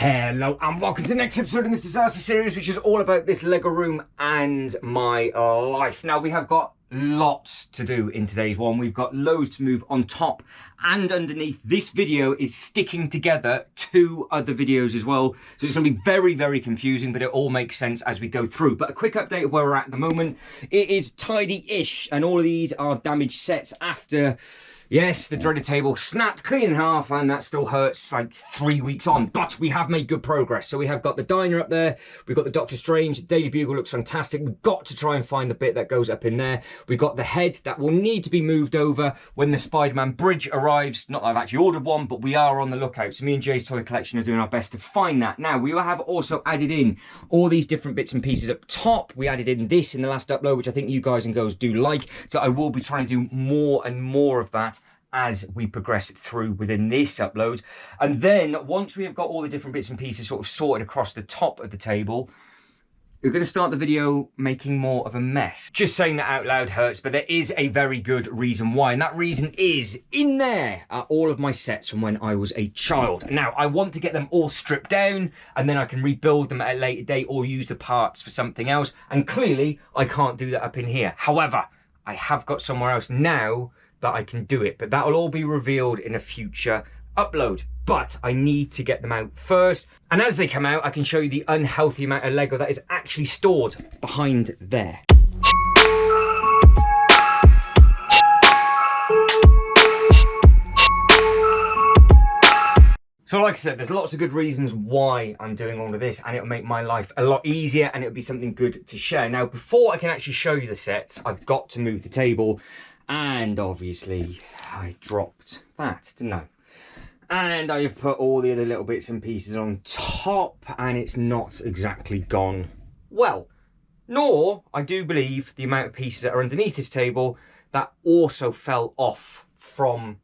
Hello and welcome to the next episode in this disaster series, which is all about this Lego room and my life. Now, we have got lots to do in today's one. We've got loads to move on top and underneath. This video is sticking together two other videos as well, so it's going to be very, very confusing, but it all makes sense as we go through. But a quick update of where we're at the moment. It is tidy-ish, and all of these are damaged sets after... Yes, the dreaded table snapped clean in half, and that still hurts like 3 weeks on, but we have made good progress. So we have got the diner up there, we've got the Doctor Strange, the Daily Bugle looks fantastic. We've got to try and find the bit that goes up in there. We've got the head that will need to be moved over when the Spider-Man bridge arrives. Not that I've actually ordered one, but we are on the lookout. So me and Jay's Toy Collection are doing our best to find that. Now, we have also added in all these different bits and pieces up top. We added in this in the last upload, which I think you guys and girls do like. So I will be trying to do more and more of that as we progress through within this upload. And then once we have got all the different bits and pieces sort of sorted across the top of the table, we're going to start the video making more of a mess. Just saying that out loud hurts, but there is a very good reason why, and that reason is in there are all of my sets from when I was a child. Now, I want to get them all stripped down, and then I can rebuild them at a later date or use the parts for something else, and clearly I can't do that up in here. However, I have got somewhere else now that I can do it, but that will all be revealed in a future upload. But I need to get them out first, and as they come out I can show you the unhealthy amount of Lego that is actually stored behind there. So like I said, there's lots of good reasons why I'm doing all of this, and it'll make my life a lot easier, and it'll be something good to share. Now, before I can actually show you the sets, I've got to move the table. And obviously I dropped that, didn't I? And I've put all the other little bits and pieces on top, and it's not exactly gone well. Nor, I do believe, the amount of pieces that are underneath this table that also fell off from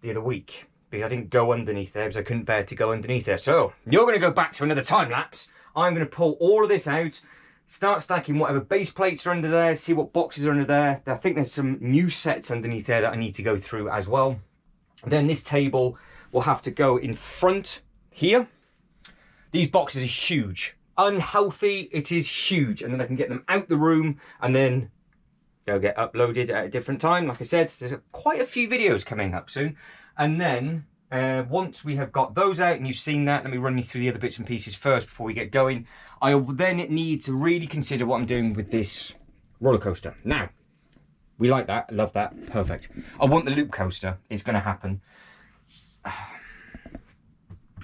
the other week. Because I didn't go underneath there, because I couldn't bear to go underneath there. So, you're going to go back to another time lapse. I'm going to pull all of this out, start stacking whatever base plates are under there, see what boxes are under there. I think there's some new sets underneath there that I need to go through as well. Then this table will have to go in front here. These boxes are huge. Unhealthy, it is huge. And then I can get them out the room, and then they'll get uploaded at a different time. Like I said, there's quite a few videos coming up soon. And then once we have got those out and you've seen that, let me run you through the other bits and pieces first before we get going. I will then need to really consider what I'm doing with this roller coaster. Now, we like that, love that, perfect. I want the loop coaster, it's going to happen.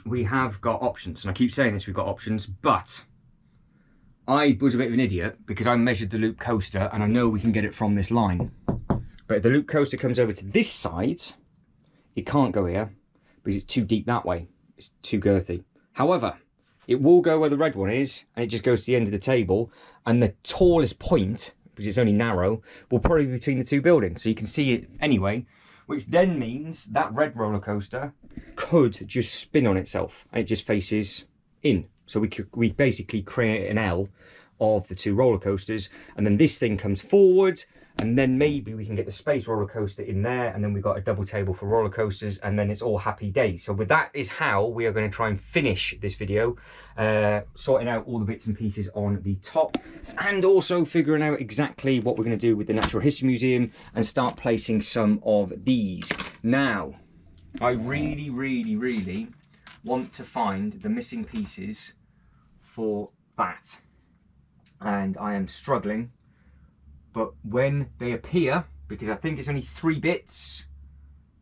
We have got options, and I keep saying this, we've got options, but I was a bit of an idiot because I measured the loop coaster and I know we can get it from this line. But if the loop coaster comes over to this side, it can't go here because it's too deep that way. It's too girthy. However, it will go where the red one is, and it just goes to the end of the table, and the tallest point, because it's only narrow, will probably be between the two buildings, so you can see it anyway, which then means that red roller coaster could just spin on itself, and it just faces in. So we basically create an L of the two roller coasters, and then this thing comes forward, and then maybe we can get the space roller coaster in there, and then we've got a double table for roller coasters, and then it's all happy days. So with that is how we are going to try and finish this video, sorting out all the bits and pieces on the top, and also figuring out exactly what we're going to do with the Natural History Museum and start placing some of these. Now, I really, really, really want to find the missing pieces for that, and I am struggling. But when they appear, because I think it's only 3 bits,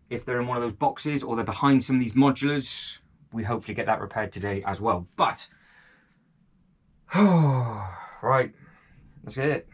if they're in one of those boxes or they're behind some of these modulars, we hopefully get that repaired today as well. But, right, let's get it.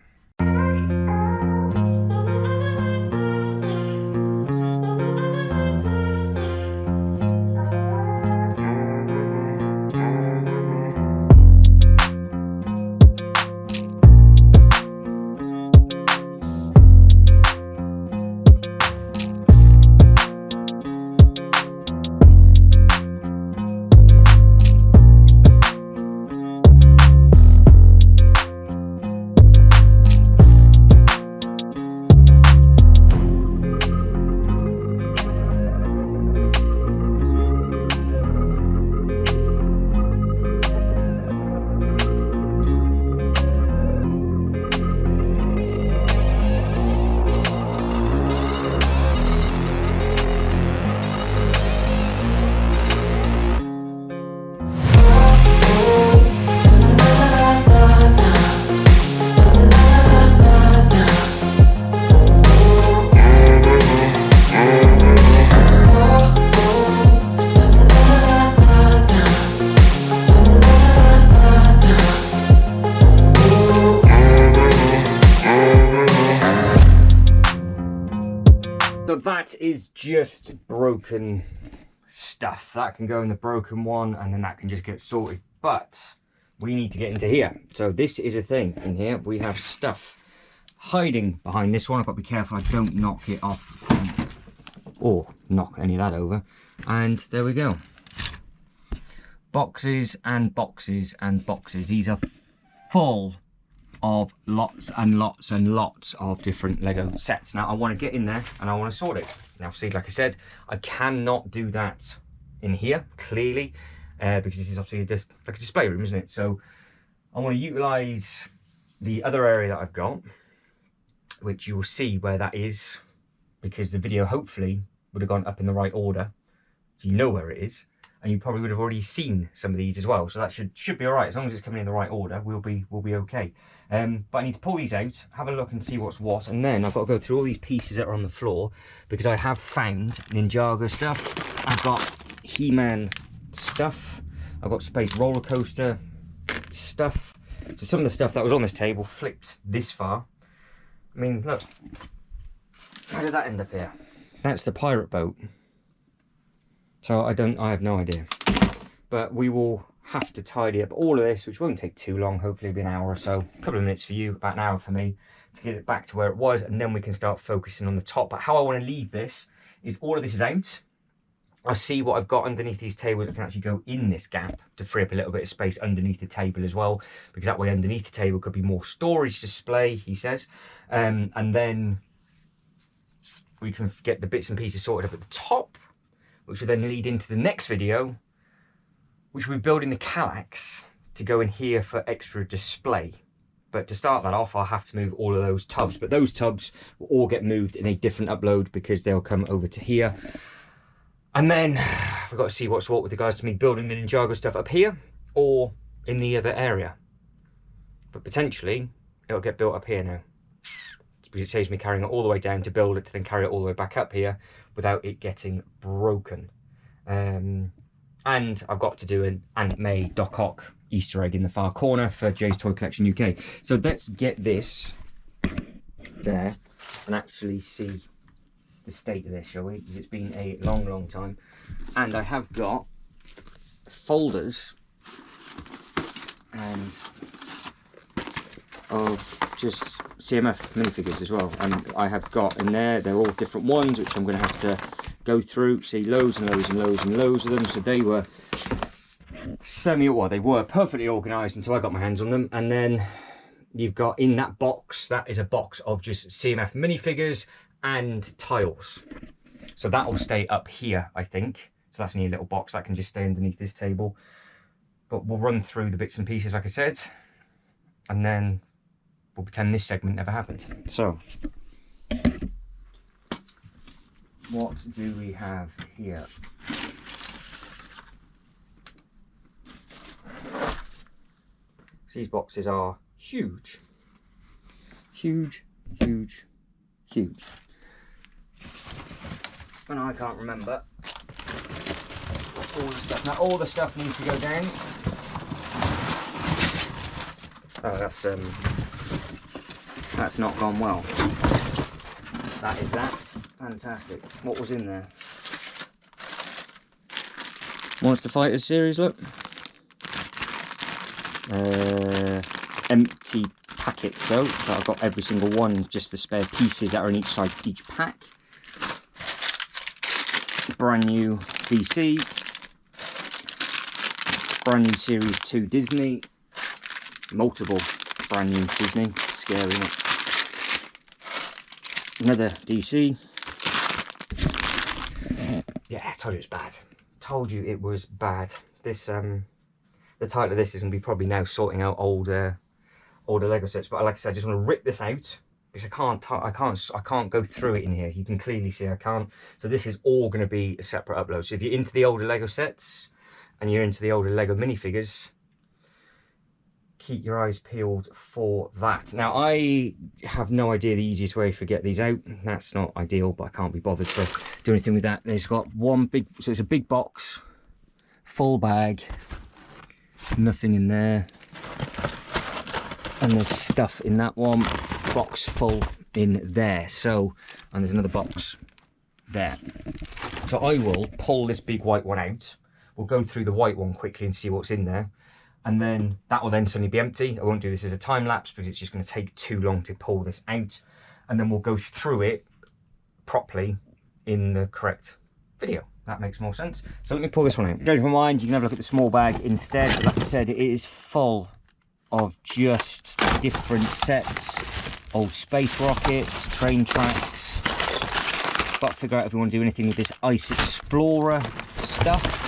is just broken stuff. That can go in the broken one, and then that can just get sorted. But we need to get into here. So this is a thing in here. We have stuff hiding behind this one. I've got to be careful I don't knock it off from, or knock any of that over. And there we go. Boxes and boxes and boxes. These are full of lots and lots and lots of different Lego sets. Now I want to get in there and I want to sort it. Now see, like I said, I cannot do that in here, clearly, because this is obviously like a display room, isn't it? So I want to utilise the other area that I've got, which you will see where that is, because the video hopefully would have gone up in the right order, so you know where it is, and you probably would have already seen some of these as well. So that should be all right. As long as it's coming in the right order, we'll be okay. But I need to pull these out, have a look and see what's what, and then I've got to go through all these pieces that are on the floor, because I have found Ninjago stuff, I've got He-Man stuff, I've got Space Roller Coaster stuff. So some of the stuff that was on this table flipped this far. I mean, look, how did that end up here? That's the pirate boat. So I have no idea. But we will have to tidy up all of this, which won't take too long. Hopefully it'll be an hour or so. A couple of minutes for you, about an hour for me, to get it back to where it was, and then we can start focusing on the top. But how I want to leave this is all of this is out. I see what I've got underneath these tables that can actually go in this gap to free up a little bit of space underneath the table as well, because that way underneath the table could be more storage display, he says. And then we can get the bits and pieces sorted up at the top, which will then lead into the next video, which will be building the Kallax to go in here for extra display. But to start that off, I'll have to move all of those tubs. But those tubs will all get moved in a different upload, because they'll come over to here. And then we've got to see what's what with regards to me building the Ninjago stuff up here or in the other area. But potentially it'll get built up here now, because it saves me carrying it all the way down to build it, to then carry it all the way back up here without it getting broken. And I've got to do an Aunt May Doc Ock Easter egg in the far corner for Jay's Toy Collection UK. So let's get this there and actually see the state of this, shall we? Because it's been a long time. And I have got folders and of just CMF minifigures as well, and I have got in there, they're all different ones, which I'm going to have to go through, see loads and loads and loads and loads of them. So they were they were perfectly organised until I got my hands on them. And then you've got in that box, that is a box of just CMF minifigures and tiles. So that will stay up here, I think. So that's only a little box that can just stay underneath this table. But we'll run through the bits and pieces, like I said, and then we'll pretend this segment never happened. So, what do we have here? These boxes are huge. Huge, huge, huge. And I can't remember all the stuff. Now all the stuff needs to go down. Oh, that's not gone well. That is that. Fantastic. What was in there? Monster Fighters series, look. Empty packets, so I've got every single one, just the spare pieces that are in each side, each pack. Brand new DC. Brand new Series 2 Disney. Multiple brand new Disney. Scary, isn't it? Another DC. Yeah, I told you it was bad. Told you it was bad. This the title of this is going to be probably now sorting out older Lego sets. But like I said, I just want to rip this out because I can't go through it in here. You can clearly see I can't. So this is all going to be a separate upload. So if you're into the older Lego sets and you're into the older Lego minifigures, keep your eyes peeled for that. Now I have no idea the easiest way to get these out. That's not ideal, but I can't be bothered to do anything with that. There's got one big, so it's a big box, full bag, nothing in there, and there's stuff in that one, box full in there. So, and there's another box there. So I will pull this big white one out. We'll go through the white one quickly and see what's in there. And then that will then suddenly be empty. I won't do this as a time lapse because it's just going to take too long to pull this out. And then we'll go through it properly in the correct video. That makes more sense. So let me pull this one out. Change my mind, you can have a look at the small bag instead. Like I said, it is full of just different sets. Old space rockets, train tracks. Got to figure out if we want to do anything with this Ice Explorer stuff.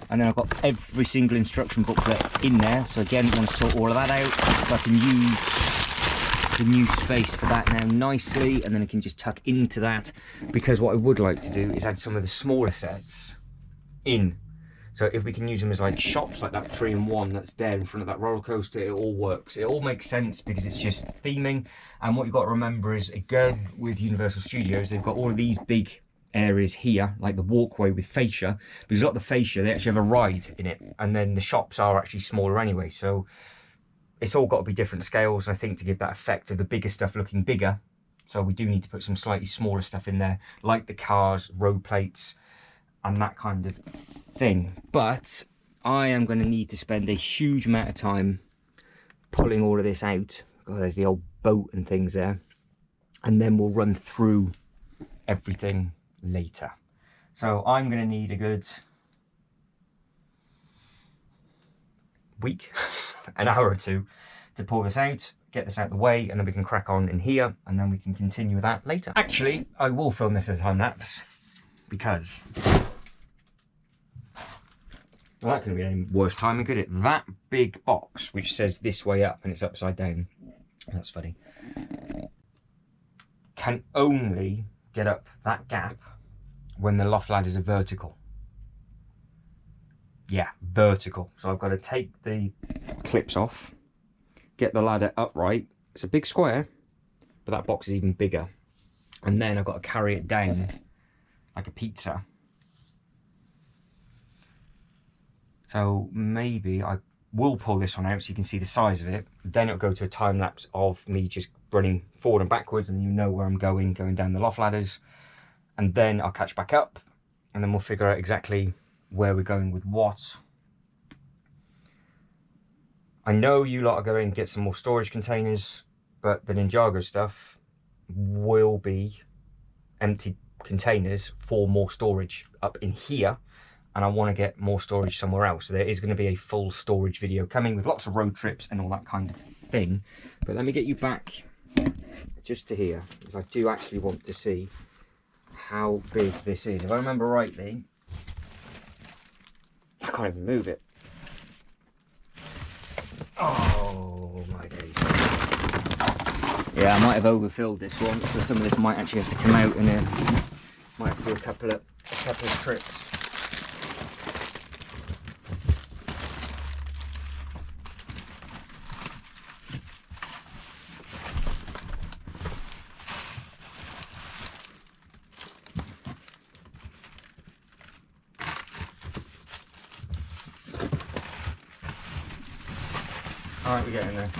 And then I've got every single instruction booklet in there. So again, I want to sort all of that out. So I can use the new space for that now nicely. And then I can just tuck into that. Because what I would like to do is add some of the smaller sets in. So if we can use them as like shops, like that 3-in-1 that's there in front of that roller coaster, it all works. It all makes sense because it's just theming. And what you've got to remember is, again, with Universal Studios, they've got all of these big areas here, like the walkway with fascia. Because a lot of the fascia, they actually have a ride in it. And then the shops are actually smaller anyway. So it's all got to be different scales, I think, to give that effect of the bigger stuff looking bigger. So we do need to put some slightly smaller stuff in there, like the cars, road plates, and that kind of thing. But I am going to need to spend a huge amount of time pulling all of this out. Oh, there's the old boat and things there. And then we'll run through everything later. So I'm going to need a good week, an hour or two to pull this out, get this out of the way, and then we can crack on in here, and then we can continue that later. Actually, I will film this as a time lapse because, well, that couldn't be any worse timing, could it? That big box which says this way up and it's upside down, that's funny, can only get up that gap when the loft ladders are vertical. Yeah, vertical. So I've got to take the clips off, get the ladder upright. It's a big square, but that box is even bigger. And then I've got to carry it down like a pizza. So maybe I will pull this one out so you can see the size of it. Then it'll go to a time lapse of me just running forward and backwards, and you know where I'm going down the loft ladders. And then I'll catch back up, and then we'll figure out exactly where we're going with what. I know you lot are going to get some more storage containers, but the Ninjago stuff will be empty containers for more storage up in here, and I want to get more storage somewhere else. So there is going to be a full storage video coming with lots of road trips and all that kind of thing. But let me get you back just to here, because I do actually want to see how big this is. If I remember rightly, I can't even move it. Oh my days. Yeah, I might have overfilled this one, so some of this might actually have to come out, and then might have to do a couple of trips. Alright, we're getting there.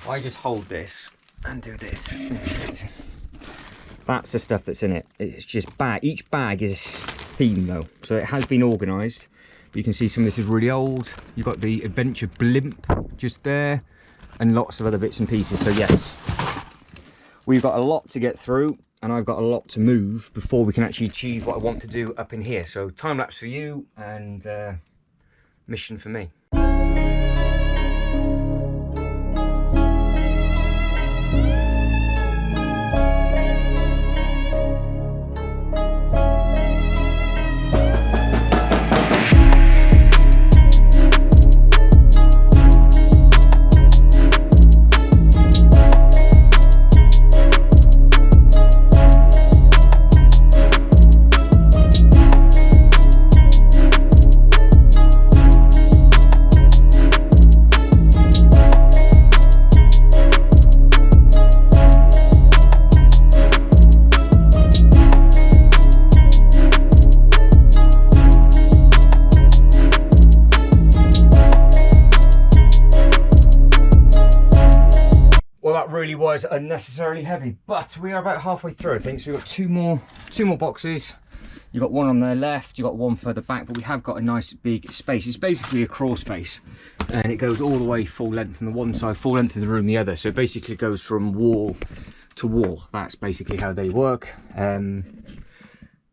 I just hold this and do this. That's the stuff that's in it. It's just bag. Each bag is a theme though. So it has been organised. But you can see some of this is really old. You've got the adventure blimp just there. And lots of other bits and pieces. So yes, we've got a lot to get through. And I've got a lot to move before we can actually achieve what I want to do up in here. So time lapse for you and mission for me. really was unnecessarily heavy, but we are about halfway through, I think. So we've got two more boxes. You've got one on the left, you've got one further back, but we have got a nice big space. It's basically a crawl space, and it goes all the way full length on the one side, full length of the room the other. So it basically goes from wall to wall. That's basically how they work.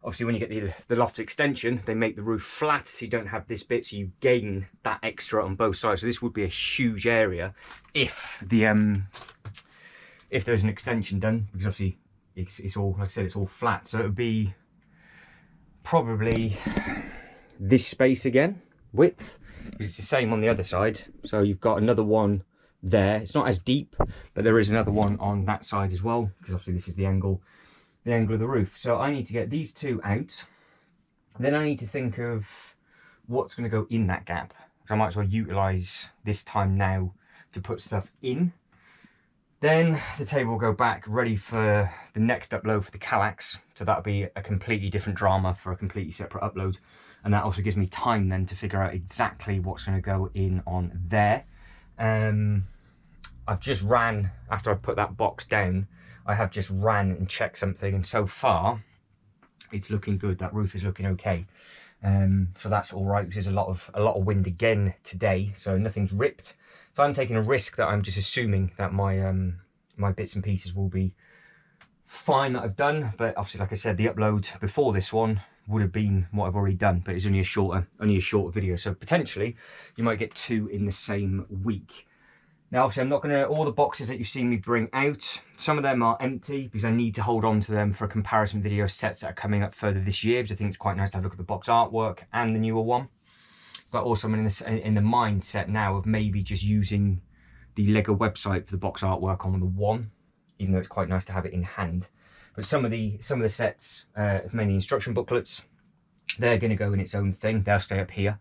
Obviously when you get the loft extension, they make the roof flat, so you don't have this bit, so you gain that extra on both sides. So this would be a huge area if there's an extension done, because obviously it's all, like I said, it's all flat. So it would be probably this space again, width, because it's the same on the other side. So you've got another one there. It's not as deep, but there is another one on that side as well, because obviously this is the angle of the roof. So I need to get these two out. Then I need to think of what's going to go in that gap. So I might as well utilize this time now to put stuff in. Then the table will go back ready for the next upload for the Kallax. So that'll be a completely different drama for a completely separate upload. And that also gives me time then to figure out exactly what's going to go in on there. I've just ran, after I've put that box down, I have just ran and checked something, and so far it's looking good. That roof is looking okay. So that's all right, because there's a lot of wind again today, so nothing's ripped. So I'm taking a risk that I'm just assuming that my my bits and pieces will be fine that I've done. But obviously, like I said, the upload before this one would have been what I've already done, but it's only a shorter video. So potentially you might get two in the same week. Now, obviously, I'm not going to, all the boxes that you've seen me bring out, some of them are empty because I need to hold on to them for a comparison video sets that are coming up further this year, because I think it's quite nice to have a look at the box artwork and the newer one. But also I'm in the mindset now of maybe just using the Lego website for the box artwork on the one, even though it's quite nice to have it in hand. But some of the sets, mainly instruction booklets, they're going to go in its own thing. They'll stay up here.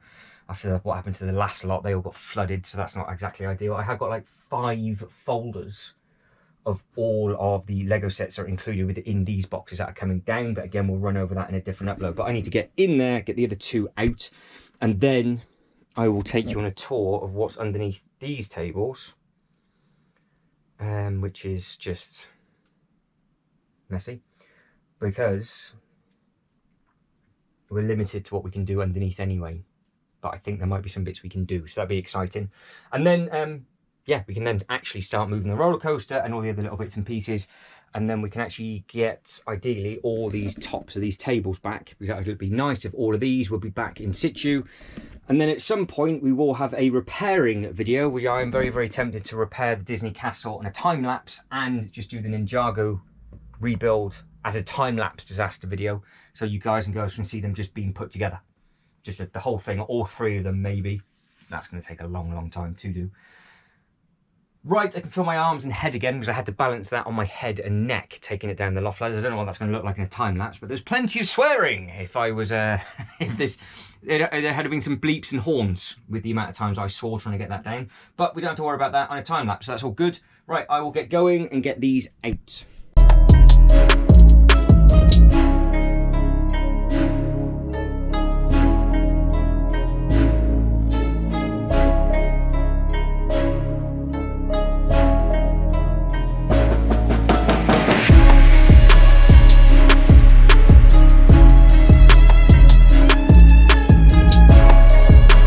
After what happened to the last lot, they all got flooded, so that's not exactly ideal. I have got like 5 folders of all of the Lego sets that are included within these boxes that are coming down, but again, we'll run over that in a different upload. But I need to get in there, get the other two out, and then I will take you on a tour of what's underneath these tables, which is just messy, because we're limited to what we can do underneath anyway. But I think there might be some bits we can do, so that'd be exciting. And then, yeah, we can then actually start moving the roller coaster and all the other little bits and pieces, and then we can actually get, ideally, all these tops of these tables back, because it would be nice if all of these would be back in situ. And then at some point, we will have a repairing video, where I am very, very tempted to repair the Disney Castle on a time-lapse and just do the Ninjago rebuild as a time-lapse disaster video, so you guys and girls can see them just being put together. Just the whole thing, all 3 of them maybe. That's going to take a long, long time to do. Right, I can feel my arms and head again, because I had to balance that on my head and neck, taking it down the loft ladders. I don't know what that's going to look like in a time lapse, but there's plenty of swearing if I was, there had been some bleeps and horns with the amount of times I swore trying to get that down. But we don't have to worry about that on a time lapse, so that's all good. Right, I will get going and get these out.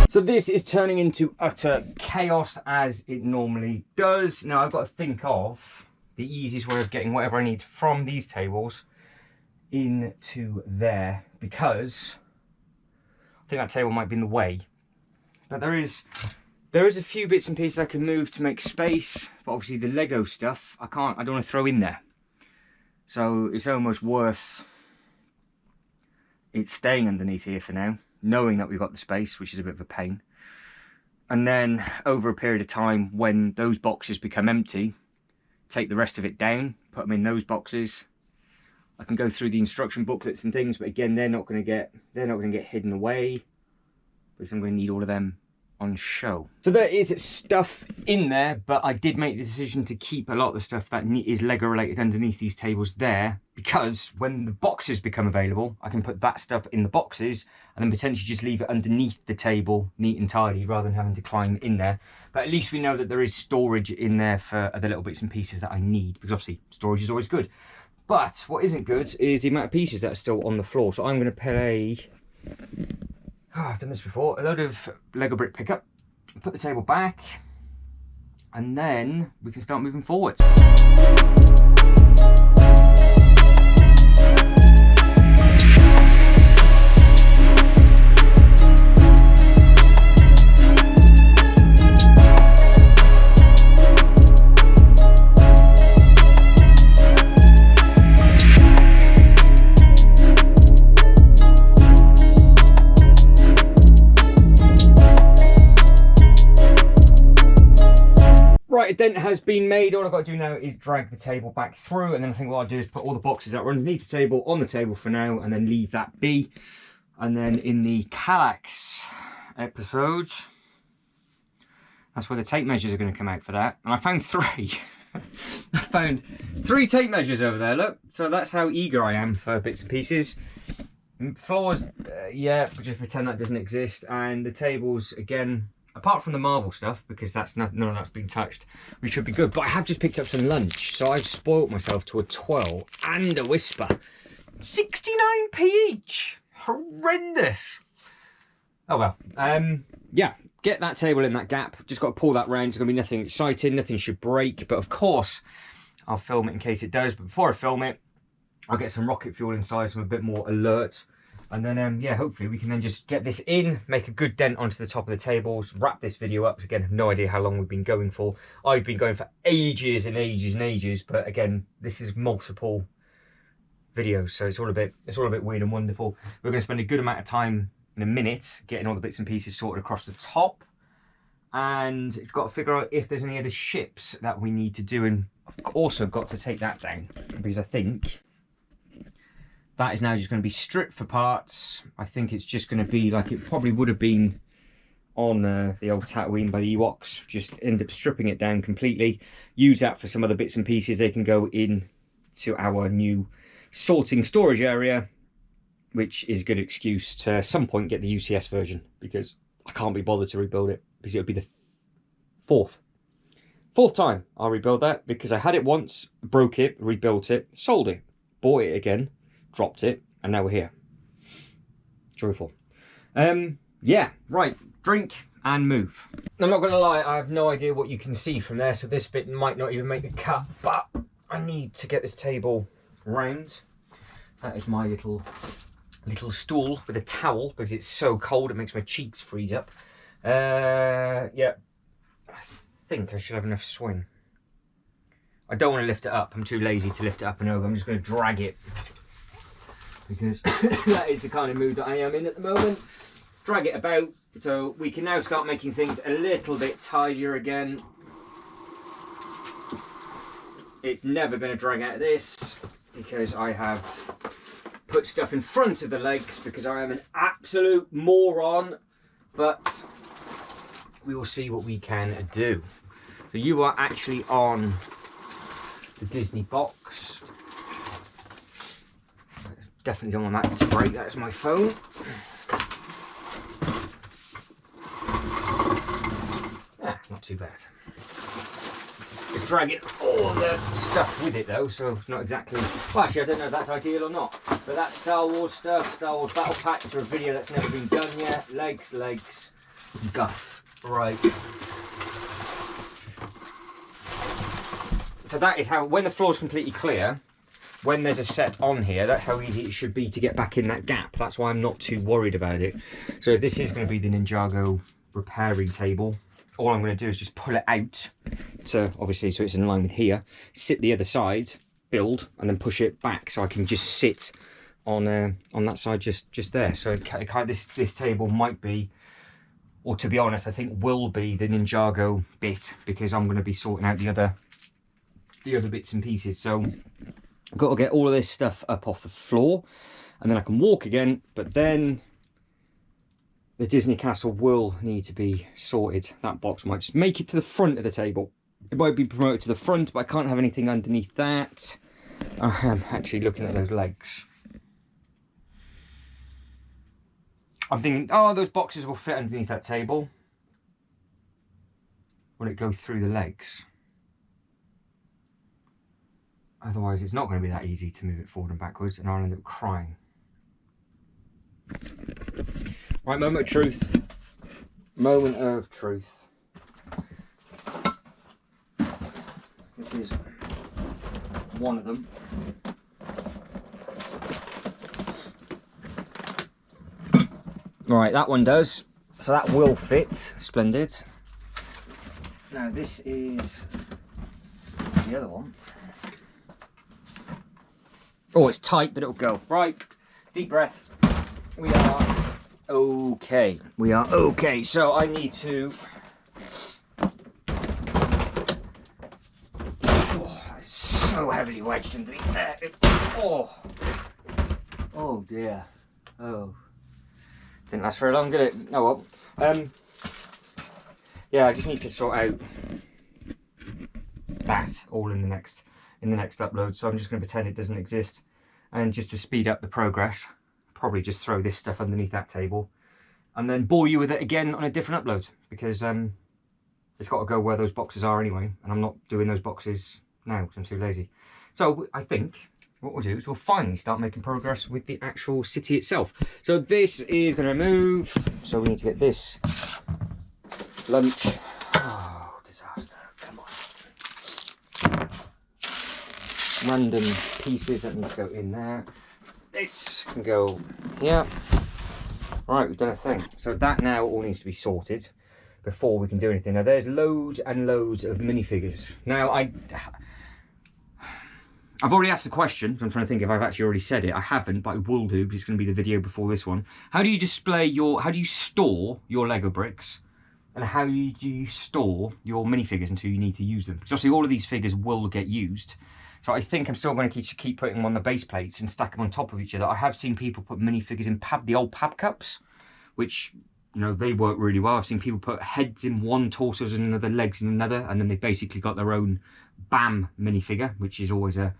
So this is turning into utter chaos, as it normally does. Now I've got to think of the easiest way of getting whatever I need from these tables into there, because I think that table might be in the way. But there is a few bits and pieces I can move to make space, but obviously the Lego stuff I don't want to throw in there. So it's almost worth it staying underneath here for now, knowing that we've got the space, which is a bit of a pain. And then over a period of time, when those boxes become empty, take the rest of it down, put them in those boxes. I can go through the instruction booklets and things, but again, they're not going to get hidden away, because I'm going to need all of them on show. So there is stuff in there, but I did make the decision to keep a lot of the stuff that is Lego related underneath these tables there, because when the boxes become available, I can put that stuff in the boxes and then potentially just leave it underneath the table, neat and tidy, rather than having to climb in there. But at least we know that there is storage in there for the little bits and pieces that I need, because obviously storage is always good. But what isn't good is the amount of pieces that are still on the floor. So I'm going to play, I've done this before, a load of Lego brick pickup, put the table back, and then we can start moving forwards. Right, a dent has been made. All I've got to do now is drag the table back through, and then I think what I'll do is put all the boxes that were underneath the table on the table for now, and then leave that be. And then in the Kallax episode, that's where the tape measures are going to come out for that. And I found 3. I found 3 tape measures over there, look. So that's how eager I am for bits and pieces. Floors, yeah, just pretend that doesn't exist. And the tables, again, apart from the marble stuff, because that's none of that's been touched, we should be good. But I have just picked up some lunch, so I've spoilt myself to a twirl and a whisper. 69p each. Horrendous. Oh well. Yeah, get that table in that gap. Just got to pull that round. It's going to be nothing exciting. Nothing should break. But of course, I'll film it in case it does. But before I film it, I'll get some rocket fuel inside, so I'm a bit more alert. And then, yeah, hopefully we can then just get this in, make a good dent onto the top of the tables, wrap this video up. Again, I have no idea how long we've been going for. I've been going for ages and ages and ages, but again, this is multiple videos, so it's all a bit weird and wonderful. We're going to spend a good amount of time in a minute getting all the bits and pieces sorted across the top, and we've got to figure out if there's any other ships that we need to do, and I've also got to take that down, because I think that is now just going to be stripped for parts. I think it's just going to be like it probably would have been on the old Tatooine by the Ewoks. Just end up stripping it down completely. Use that for some other bits and pieces. They can go in to our new sorting storage area, which is a good excuse to at some point get the UCS version, because I can't be bothered to rebuild it, because it would be the fourth time I'll rebuild that, because I had it once, broke it, rebuilt it, sold it, bought it again, dropped it, and now we're here. Joyful. Yeah, right, drink and move. I'm not gonna lie, I have no idea what you can see from there, so this bit might not even make the cut, but I need to get this table round. That is my little stool with a towel, because it's so cold it makes my cheeks freeze up. Yeah, I think I should have enough swing. I don't want to lift it up, I'm too lazy to lift it up and over. I'm just going to drag it, because that is the kind of mood that I am in at the moment. Drag it about, so we can now start making things a little bit tidier again. It's never going to drag out of this, because I have put stuff in front of the legs, because I am an absolute moron, but we will see what we can do. So you are actually on the Disney box. Definitely don't want that to break. That's my phone. Ah, not too bad. It's dragging all the stuff with it though, so not exactly. Well, actually, I don't know if that's ideal or not. But that's Star Wars stuff, Star Wars battle packs for a video that's never been done yet. Legs, guff. Right. So that is how, when the floor's completely clear, when there's a set on here, that's how easy it should be to get back in that gap. That's why I'm not too worried about it. So if this is going to be the Ninjago repairing table, all I'm going to do is just pull it out to, obviously, so it's in line with here, sit the other side, build, and then push it back, so I can just sit on that side just there. So this table might be, or to be honest, I think will be the Ninjago bit, because I'm going to be sorting out the other bits and pieces. So I've got to get all of this stuff up off the floor, and then I can walk again. But then the Disney castle will need to be sorted. That box might just make it to the front of the table. It might be promoted to the front, but I can't have anything underneath that. I am actually looking at those legs. I'm thinking, oh, those boxes will fit underneath that table. Will it go through the legs? Otherwise, it's not going to be that easy to move it forward and backwards, and I'll end up crying. Right, moment of truth. Moment of truth. This is one of them. Right, that one does. So that will fit. Splendid. Now this is the other one. Oh, it's tight, but it'll go. Right, deep breath. We are okay. We are okay. So I need to... Oh, it's so heavily wedged into the air. Oh. Oh dear. Oh. Didn't last very long, did it? Oh well. Yeah, I just need to sort out that all in the next upload. So I'm just going to pretend it doesn't exist, and just to speed up the progress, probably just throw this stuff underneath that table, and then bore you with it again on a different upload, because it's got to go where those boxes are anyway, and I'm not doing those boxes now because I'm too lazy. So I think what we'll do is we'll finally start making progress with the actual city itself. So this is going to move. So we need to get this lunch. Oh, disaster. Come on. Random pieces that need to go in there. This can go here. Right, we've done a thing. So that now all needs to be sorted before we can do anything. Now there's loads and loads of minifigures. Now I've already asked the question, so I'm trying to think if I've actually already said it. I haven't, but I will do, because it's going to be the video before this one. How do you store your Lego bricks? And how do you store your minifigures until you need to use them? Because obviously all of these figures will get used. So I think I'm still going to keep putting them on the base plates and stack them on top of each other. I have seen people put minifigures in the old pab cups, which, you know, they work really well. I've seen people put heads in one, torsos in another, legs in another, and then they basically got their own BAM minifigure, which is always a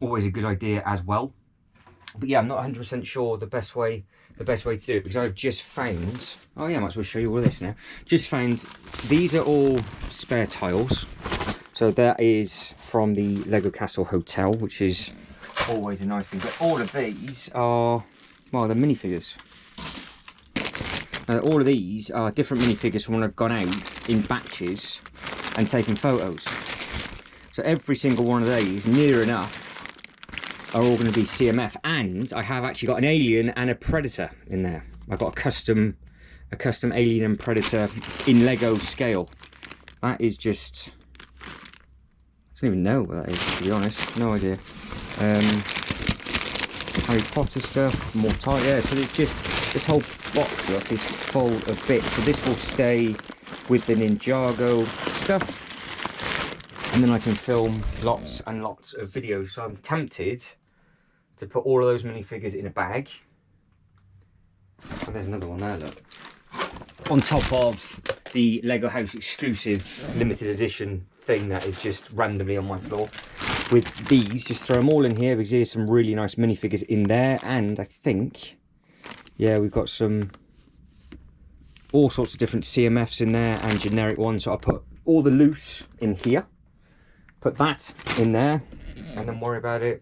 good idea as well. But yeah, I'm not 100% sure the best way to do it, because I've just found, oh yeah, I might as well show you all this now. Just found, these are all spare tiles. So that is from the Lego Castle Hotel, which is always a nice thing. But all of these are, well, they're minifigures. All of these are different minifigures from when I've gone out in batches and taken photos. So every single one of these, near enough, are all going to be CMF. And I have actually got an alien and a predator in there. I've got a custom alien and predator in Lego scale. That is just... I don't even know what that is, to be honest. No idea. Harry Potter stuff, more tight. Yeah, so it's just, this whole box, look, is full of bits. So this will stay with the Ninjago stuff, and then I can film lots and lots of videos. So I'm tempted to put all of those minifigures in a bag. Oh, there's another one there, look. On top of the Lego House exclusive limited edition thing that is just randomly on my floor. With these, just throw them all in here, because here's some really nice minifigures in there. And I think, yeah, we've got all sorts of different CMFs in there and generic ones. So I'll put all the loose in here, put that in there, and then worry about it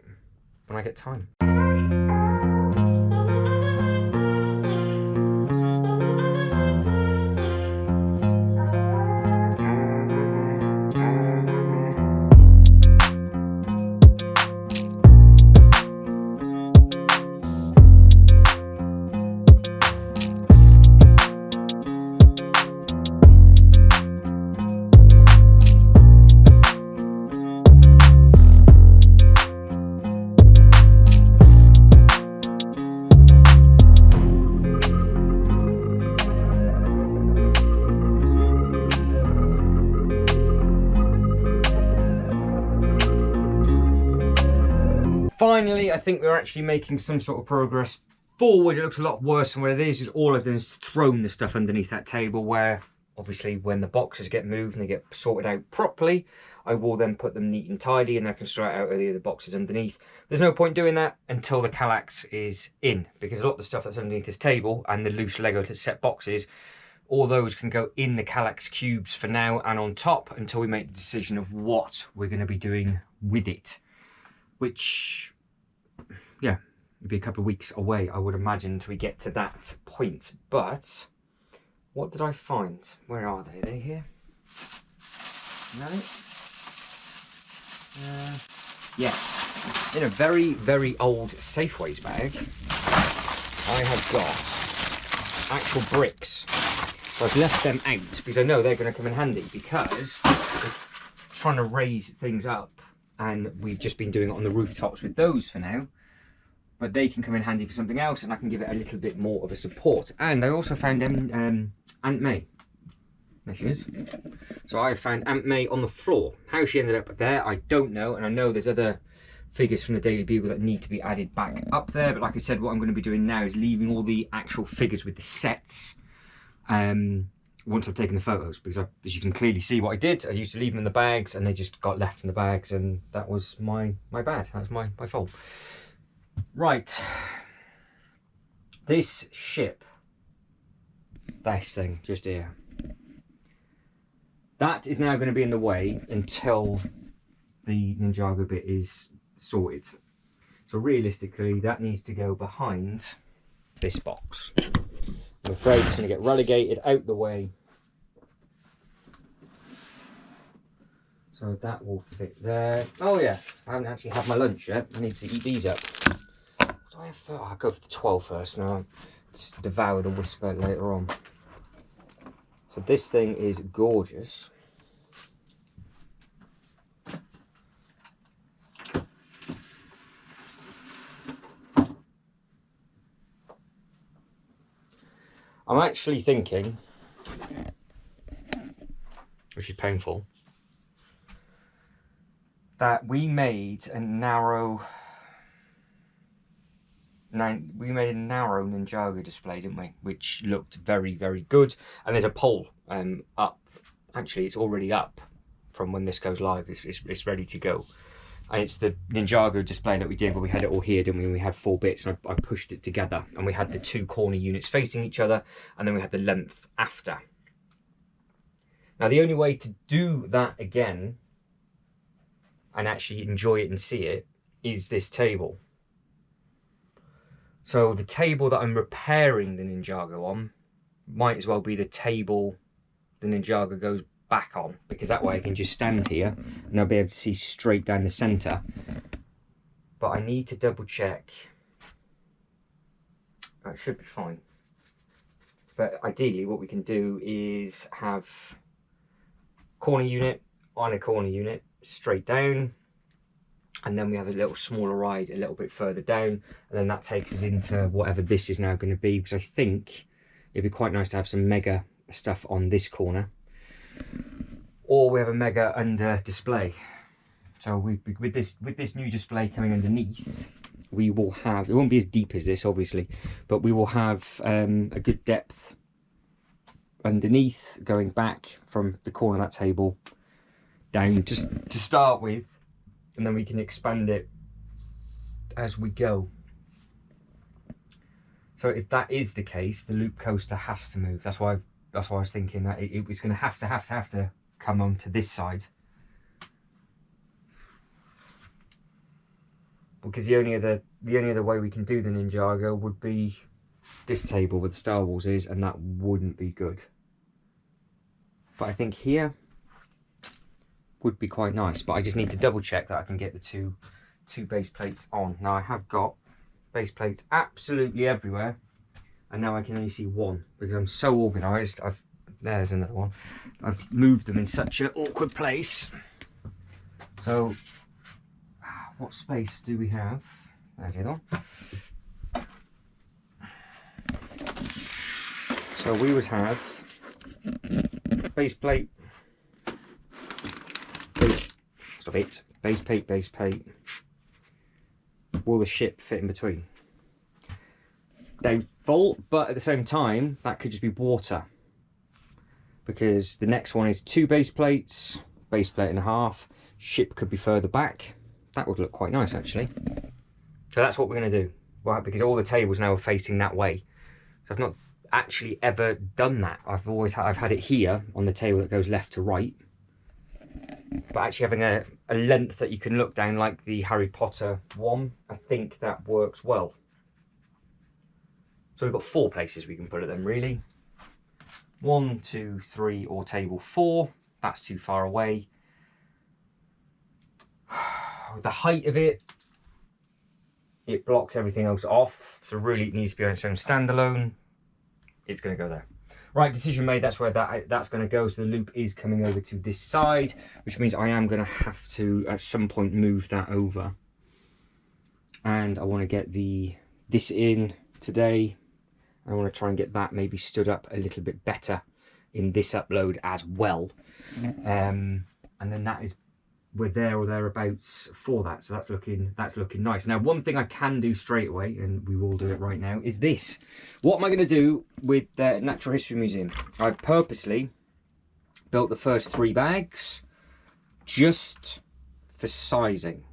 when I get time. Finally, I think we're actually making some sort of progress forward, it looks a lot worse than what it is all I've done is thrown the stuff underneath that table, where obviously when the boxes get moved and they get sorted out properly, I will then put them neat and tidy, and I can sort out the other boxes underneath. There's no point doing that until the Kallax is in, because a lot of the stuff that's underneath this table and the loose Lego to set boxes, all those can go in the Kallax cubes for now and on top until we make the decision of what we're going to be doing with it. Which, yeah, it'll be a couple of weeks away, I would imagine, until we get to that point. But what did I find? Where are they? Are they here? No? Yeah. In a very, very old Safeways bag, I have got actual bricks. So I've left them out because I know they're going to come in handy, because we're trying to raise things up and we've just been doing it on the rooftops with those for now. But they can come in handy for something else, and I can give it a little bit more of a support. And I also found Aunt May. There she is. So I found Aunt May on the floor. How she ended up there, I don't know. And I know there's other figures from the Daily Bugle that need to be added back up there. But like I said, what I'm going to be doing now is leaving all the actual figures with the sets once I've taken the photos. Because as you can clearly see what I did, I used to leave them in the bags and they just got left in the bags. And that was my bad. That's my fault. Right. This ship. This thing just here. That is now going to be in the way until the Ninjago bit is sorted. So realistically, that needs to go behind this box. I'm afraid it's going to get relegated out the way. So that will fit there. Oh yeah, I haven't actually had my lunch yet. I need to eat these up. What do I have first? I'll go for the 12 first now. Just devour the Whisper later on. So this thing is gorgeous. I'm actually thinking, which is painful, that we made a narrow Ninjago display, didn't we? Which looked very, very good. And there's a poll up. Actually, it's already up from when this goes live. It's ready to go. And it's the Ninjago display that we did, where we had it all here, didn't we? We had 4 bits, and I pushed it together. And we had the 2 corner units facing each other, and then we had the length after. Now, the only way to do that again, and actually enjoy it and see it, is this table. So the table that I'm repairing the Ninjago on might as well be the table the Ninjago goes back on, because that way I can just stand here and I'll be able to see straight down the centre. But I need to double check. It should be fine. But ideally what we can do is have corner unit on a corner unit straight down, and then we have a little smaller ride a little bit further down, and then that takes us into whatever this is now going to be, because I think it'd be quite nice to have some mega stuff on this corner, or we have a mega under display. So with this new display coming underneath, we will have, it won't be as deep as this obviously, but we will have a good depth underneath going back from the corner of that table down just to start with, and then we can expand it as we go. So if that is the case, the loop coaster has to move. That's why I was thinking that it was going to have to come onto this side, because the only other way we can do the Ninjago would be this table where the Star Wars is, and that wouldn't be good. But I think here would be quite nice, but I just need to double check that I can get the two base plates on. Now I have got base plates absolutely everywhere, and now I can only see one because I'm so organised. There's another one. I've moved them in such an awkward place. So what space do we have? There's the other one. So we would have base plate, base plate. Will the ship fit in between? doubtful, but at the same time, that could just be water. Because the next one is 2 base plates, base plate and a half. Ship could be further back. That would look quite nice, actually. So that's what we're going to do, right? Because all the tables now are facing that way. So I've not actually ever done that. I've had it here on the table that goes left to right. But actually having a length that you can look down like the Harry Potter one, I think that works well. So we've got 4 places we can put it then, really. 1, 2, 3, or table 4. That's too far away. The height of it, it blocks everything else off. So really it needs to be on its own standalone. It's going to go there. Right, decision made. That's where that's going to go. So the loop is coming over to this side, which means I am going to have to at some point move that over. And I want to get this in today. I want to try and get that maybe stood up a little bit better in this upload as well. And then that is, we're there or thereabouts for that. So that's looking nice. Now, one thing I can do straight away, and we will do it right now, is this. What am I going to do with the Natural History Museum? I've purposely built the first 3 bags just for sizing.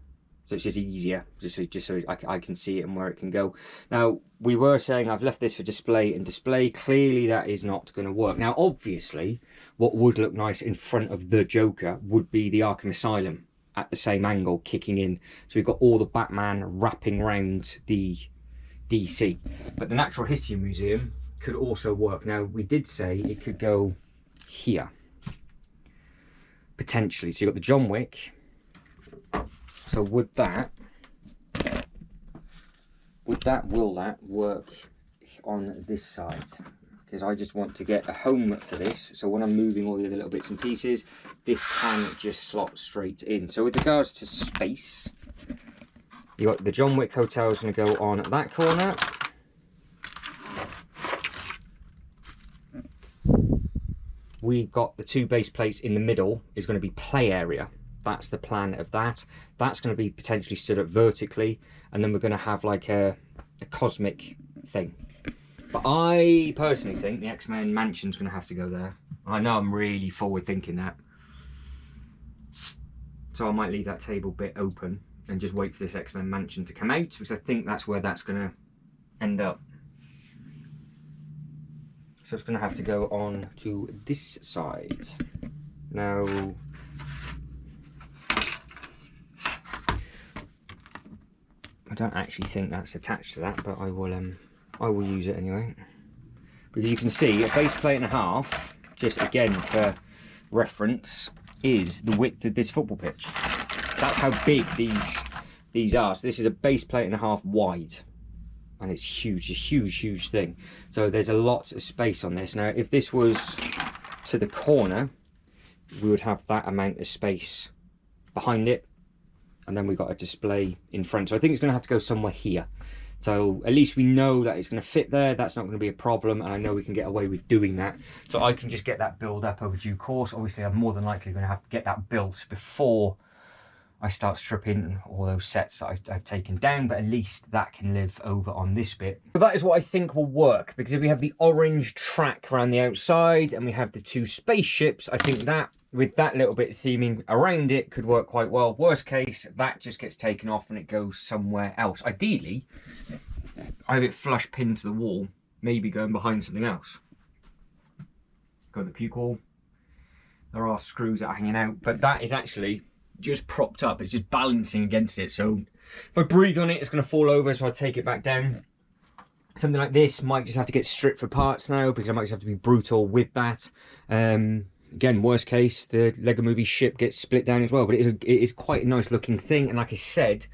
So it's just easier, just so I can see it and where it can go. Now, we were saying I've left this for display and display. Clearly, that is not going to work. Now, obviously, what would look nice in front of the Joker would be the Arkham Asylum at the same angle, kicking in. So we've got all the Batman wrapping around the DC. But the Natural History Museum could also work. Now, we did say it could go here, potentially. So you've got the John Wick. So will that work on this side? Because I just want to get a home for this. So when I'm moving all the other little bits and pieces, this can just slot straight in. So with regards to space, you got the John Wick Hotel is going to go on that corner. We got the 2 base plates in the middle is going to be play area. That's the plan of that. That's going to be potentially stood up vertically, and then we're going to have like a cosmic thing. But I personally think the X-Men mansion's going to have to go there. I know I'm really forward thinking that. So I might leave that table bit open and just wait for this X-Men mansion to come out, because I think that's where that's going to end up. So it's going to have to go on to this side. Now, I don't actually think that's attached to that, but I will use it anyway. Because you can see a base plate and a half, just again for reference, is the width of this football pitch. That's how big these are. So this is a base plate and a half wide, and it's huge, a huge thing. So there's a lot of space on this. Now, if this was to the corner, we would have that amount of space behind it. And then we've got a display in front. So I think it's going to have to go somewhere here. So at least we know that it's going to fit there. That's not going to be a problem. And I know we can get away with doing that. So I can just get that build up over due course. Obviously, I'm more than likely going to have to get that built before I start stripping all those sets that I've taken down. But at least that can live over on this bit. So that is what I think will work. Because if we have the orange track around the outside and we have the 2 spaceships, I think that with that little bit of theming around it could work quite well. Worst case, that just gets taken off and it goes somewhere else. Ideally, I have it flush pinned to the wall, maybe going behind something else. Got the puke wall. There are screws that are hanging out, but that is actually just propped up. It's just balancing against it. So if I breathe on it, it's going to fall over, so I take it back down. Something like this might just have to get stripped for parts now, because I might just have to be brutal with that. Again, worst case, the Lego Movie ship gets split down as well. But it is quite a nice looking thing. And like I said,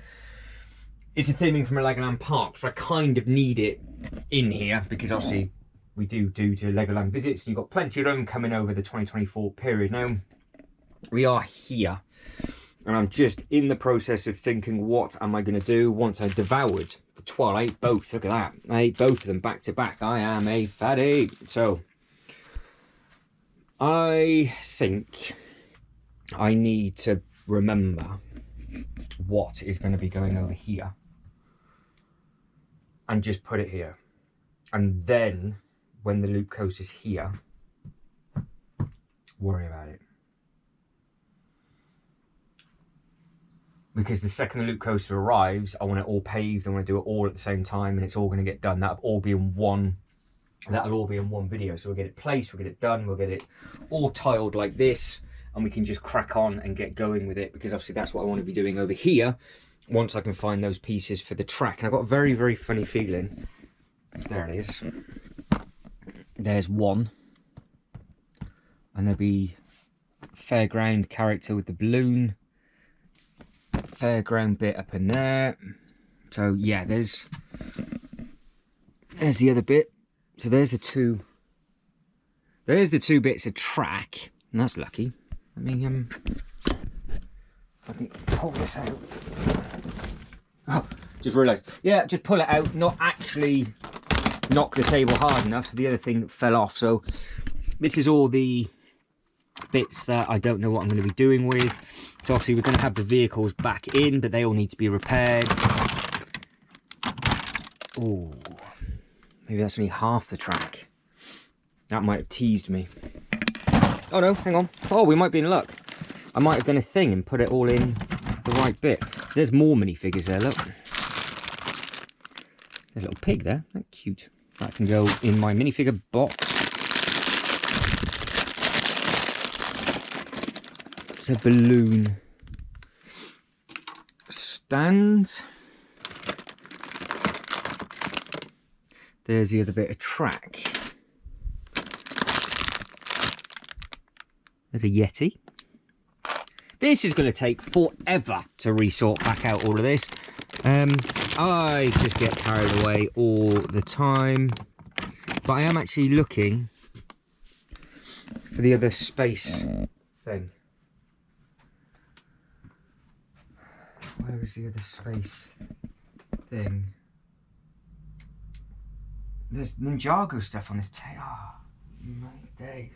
it's a theming from a Legoland park. So I kind of need it in here, because obviously we do Legoland visits. And you've got plenty of them coming over the 2024 period. Now, we are here. And I'm just in the process of thinking, what am I going to do once I've devoured the 12? I ate both. Look at that. I ate both of them back to back. I am a fatty. So I think I need to remember what is going to be going over here and just put it here. And then when the loop coaster's here, worry about it. Because the second the loop coaster arrives, I want it all paved. I want to do it all at the same time, and it's all going to get done. That'll all be in one video. So we'll get it placed, we'll get it done, we'll get it all tiled like this, and we can just crack on and get going with it, because obviously that's what I want to be doing over here once I can find those pieces for the track. And I've got a very, very funny feeling. There it is. There's one. And there'll be fairground character with the balloon. Fairground bit up in there. So yeah, there's the other bit. So there's the two bits of track, and that's lucky. Let me I can pull this out. Oh, just realised. Yeah, just pull it out, not actually knock the table hard enough, so the other thing fell off. So this is all the bits that I don't know what I'm going to be doing with. So obviously we're going to have the vehicles back in, but they all need to be repaired. Oh, maybe that's only half the track. That might have teased me. Oh no, hang on. Oh, we might be in luck. I might have done a thing and put it all in the right bit. There's more minifigures there, look. There's a little pig there. That's cute. That can go in my minifigure box. It's a balloon stand. There's the other bit of track. There's a Yeti. This is going to take forever to resort back out all of this. I just get carried away all the time. But I am actually looking for the other space thing. Where is the other space thing? There's Ninjago stuff on this table. Oh, my days.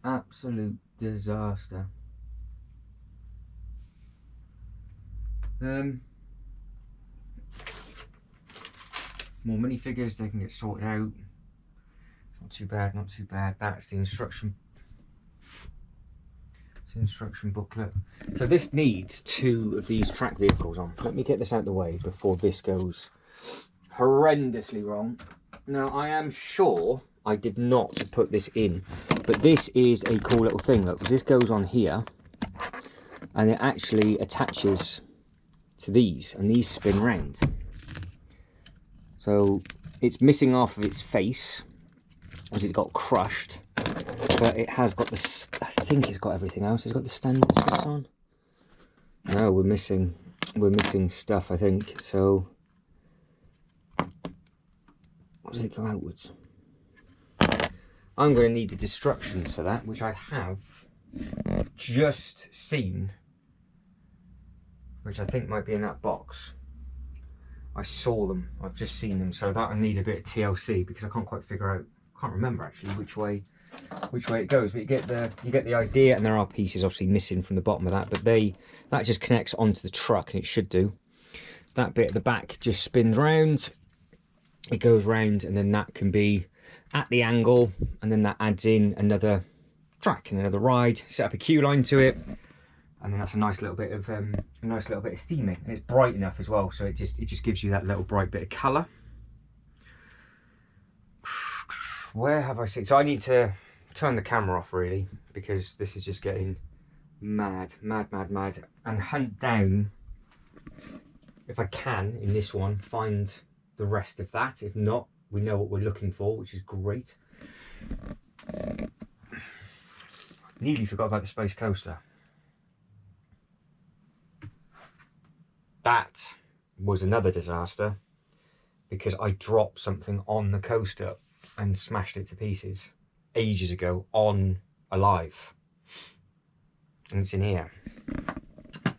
Absolute disaster. More minifigures, they can get sorted out. Not too bad, not too bad. That's the instruction. It's the instruction booklet. So this needs 2 of these track vehicles on. Let me get this out of the way before this goes horrendously wrong. Now I am sure I did not put this in, but this is a cool little thing. Look, this goes on here and it actually attaches to these, and these spin round. So it's missing half of its face because it got crushed, but it has got the, I think it's got everything else. It's got the stand that's on. No, we're missing stuff, I think. So what does it go outwards? I'm going to need the destructions for that, which I have just seen, which I think might be in that box. I saw them, I've just seen them, so that I need a bit of TLC because I can't quite figure out, can't remember actually which way it goes, but you get the idea. And there are pieces obviously missing from the bottom of that, but that just connects onto the truck, and it should do. That bit at the back just spins round, it goes round, and then that can be at the angle, and then that adds in another track and another ride. Set up a queue line to it, and then that's a nice little bit of theming, and it's bright enough as well, so it just gives you that little bright bit of colour. Where have I seen? So I need to turn the camera off really, because this is just getting mad, and hunt down, if I can in this one, find the rest of that. If not, we know what we're looking for, which is great. Nearly forgot about the space coaster. That was another disaster because I dropped something on the coaster and smashed it to pieces ages ago on Alive, and it's in here.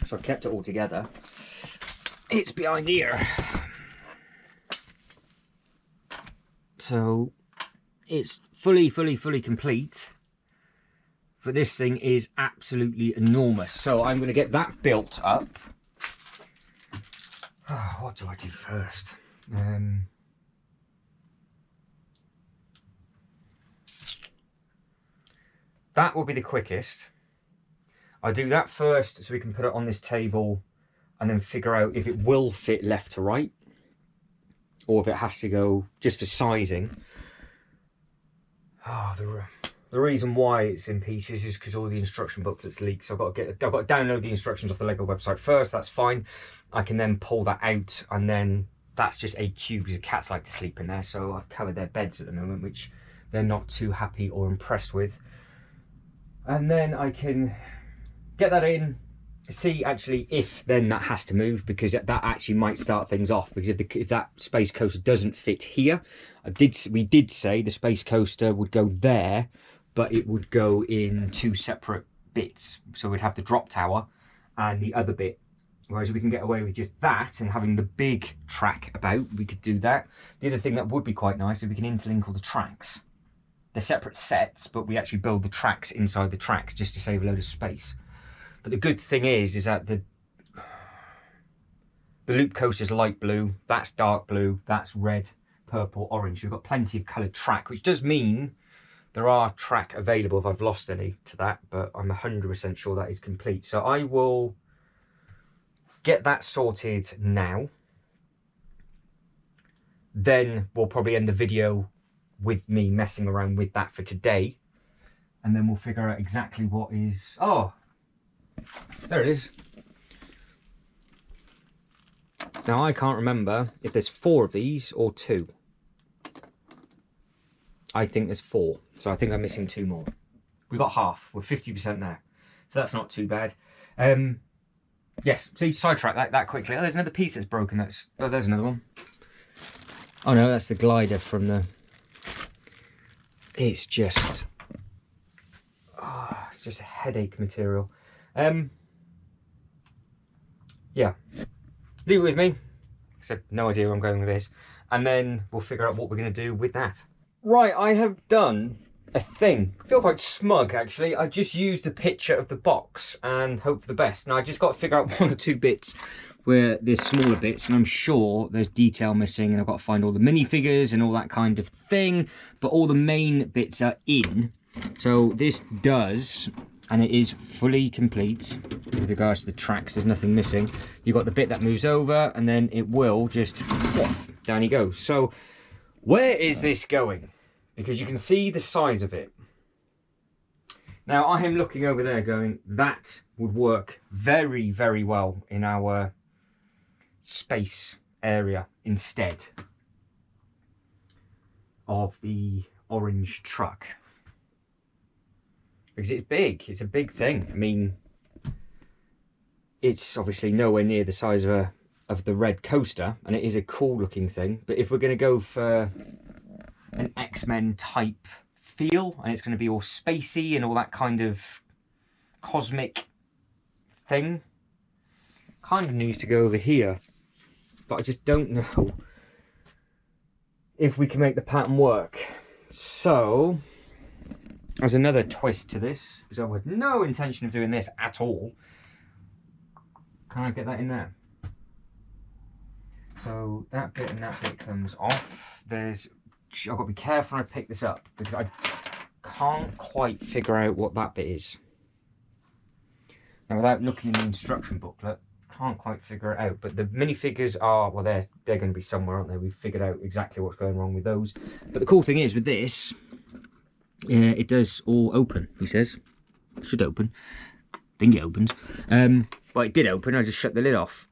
So I've kept it all together. It's behind here. So it's fully complete, but this thing is absolutely enormous. So I'm going to get that built up. Oh, what do I do first? That will be the quickest. I'll do that first so we can put it on this table and then figure out if it will fit left to right or if it has to go just for sizing. Oh, the reason why it's in pieces is because all the instruction booklet's leaked. So I've got to download the instructions off the Lego website first. That's fine. I can then pull that out, and then that's just a cube because the cats like to sleep in there. So I've covered their beds at the moment, which they're not too happy or impressed with. And then I can get that in, see actually if then that has to move, because that actually might start things off. Because if that space coaster doesn't fit here, we did say the space coaster would go there, but it would go in 2 separate bits. So we'd have the drop tower and the other bit. Whereas we can get away with just that and having the big track about, we could do that. The other thing that would be quite nice is we can interlink all the tracks. They're separate sets, but we actually build the tracks inside the tracks just to save a load of space. But the good thing is that the loop coaster is light blue, that's dark blue, that's red, purple, orange. We've got plenty of coloured track, which does mean there are track available if I've lost any to that, but I'm 100% sure that is complete. So I will get that sorted now. Then we'll probably end the video with me messing around with that for today. And then we'll figure out exactly what is... Oh, there it is. Now I can't remember if there's 4 of these or 2. I think there's 4, so I think I'm missing 2 more. We got half, we're 50% there. So that's not too bad. Yes, so you sidetrack that quickly. Oh, there's another piece that's broken. Oh, there's another one. Oh no, that's the glider from the... It's just... Oh, it's just a headache material. Yeah, leave it with me. I said no idea where I'm going with this, and then we'll figure out what we're going to do with that. Right, I have done a thing. I feel quite smug actually. I just used a picture of the box and hope for the best. Now I just got to figure out 1 or 2 bits where there's smaller bits, and I'm sure there's detail missing, and I've got to find all the minifigures and all that kind of thing, but all the main bits are in. So this does, and it is fully complete with regards to the tracks. There's nothing missing. You've got the bit that moves over, and then it will just, down you go. So where is this going? Because you can see the size of it. Now I am looking over there going, that would work very, very well in our space area instead of the orange truck. Because it's big, it's a big thing. I mean, it's obviously nowhere near the size of the red coaster, and it is a cool looking thing. But if we're going to go for an X-Men type feel, and it's going to be all spacey and all that kind of cosmic thing, kind of needs to go over here. But I just don't know if we can make the pattern work. So there's another twist to this, because I had no intention of doing this at all. Can I get that in there? So that bit and that bit comes off. I've got to be careful when I pick this up, because I can't quite figure out what that bit is. Now without looking in the instruction booklet, can't quite figure it out. But the minifigures are, well, they're going to be somewhere, aren't they? We've figured out exactly what's going wrong with those. But the cool thing is with this, it does all open, he says. It should open. I think it opens. Well, it did open, I just shut the lid off.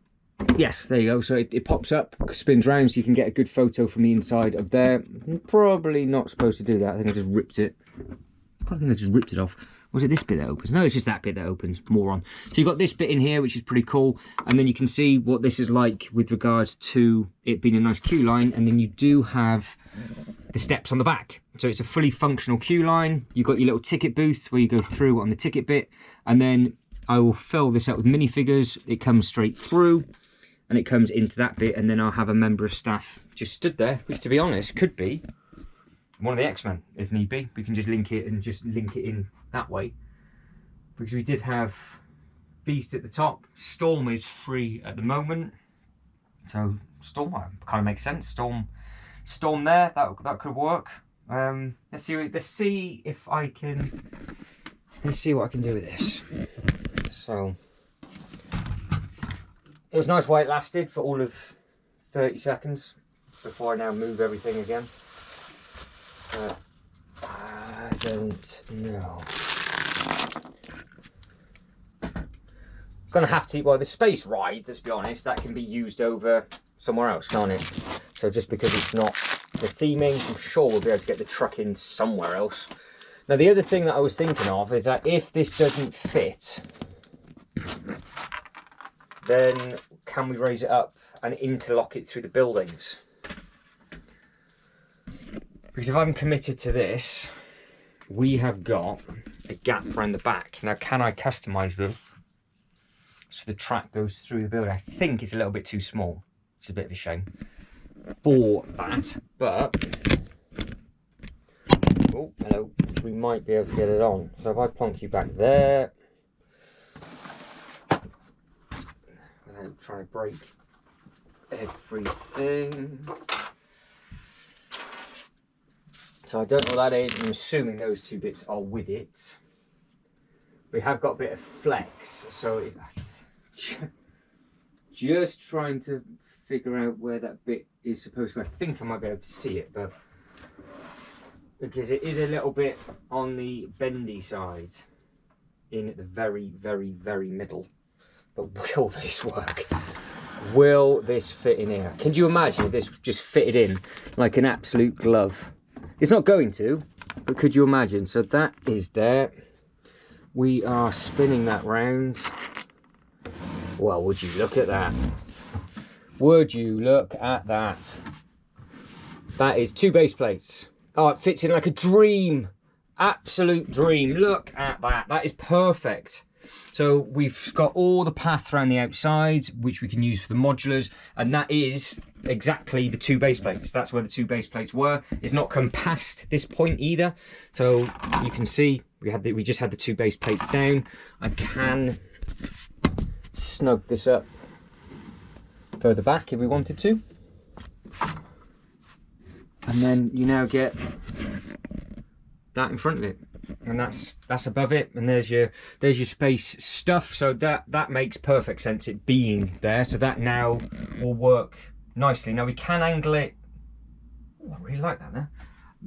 Yes, there you go. So it pops up, spins round, so you can get a good photo from the inside of there. I'm probably not supposed to do that. I think I just ripped it. I think I just ripped it off. Was it this bit that opens? No, it's just that bit that opens. Moron. So you've got this bit in here, which is pretty cool. And then you can see what this is like with regards to it being a nice queue line. And then you do have the steps on the back. So it's a fully functional queue line. You've got your little ticket booth where you go through on the ticket bit. And then I will fill this up with minifigures. It comes straight through. And it comes into that bit, and then I'll have a member of staff just stood there, which to be honest could be one of the X-Men if need be. We can just link it and just link it in that way, because we did have Beast at the top. Storm is free at the moment, So storm kind of makes sense. Storm there. That could work. Let's see if I can. Let's see what I can do with this. So it was nice while it lasted for all of 30 seconds before I now move everything again. I don't know. Gonna have to, well, the space ride, let's be honest, that can be used over somewhere else, can't it? So just because it's not the theming, I'm sure we'll be able to get the truck in somewhere else. Now the other thing that I was thinking of is that if this doesn't fit, then can we raise it up and interlock it through the buildings? Because if I'm committed to this, we have got a gap around the back. Now can I customise this so the track goes through the building? I think it's a little bit too small. It's a bit of a shame for that, but oh, hello, we might be able to get it on. So if I plonk you back there, without trying to break everything. So I don't know what that is. I'm assuming those two bits are with it. We have got a bit of flex, so it's just trying to figure out where that bit is supposed to go. I think I might be able to see it, but because it is a little bit on the bendy side in at the very, very, very middle. But will this work? Will this fit in here? Can you imagine if this just fitted in like an absolute glove? It's not going to, but could you imagine? So that is there. We are spinning that round. Well, would you look at that? Would you look at that? That is 2 base plates. Oh, it fits in like a dream. Absolute dream. Look at that. That is perfect. So we've got all the path around the outside, which we can use for the modulars, and that is exactly the 2 base plates. That's where the 2 base plates were. It's not come past this point either. So you can see we just had the 2 base plates down. I can snug this up further back if we wanted to, and then you now get that in front of it, and that's above it, and there's your space stuff. So that makes perfect sense, it being there. So that now will work nicely. Now we can angle it. Ooh, I really like that there.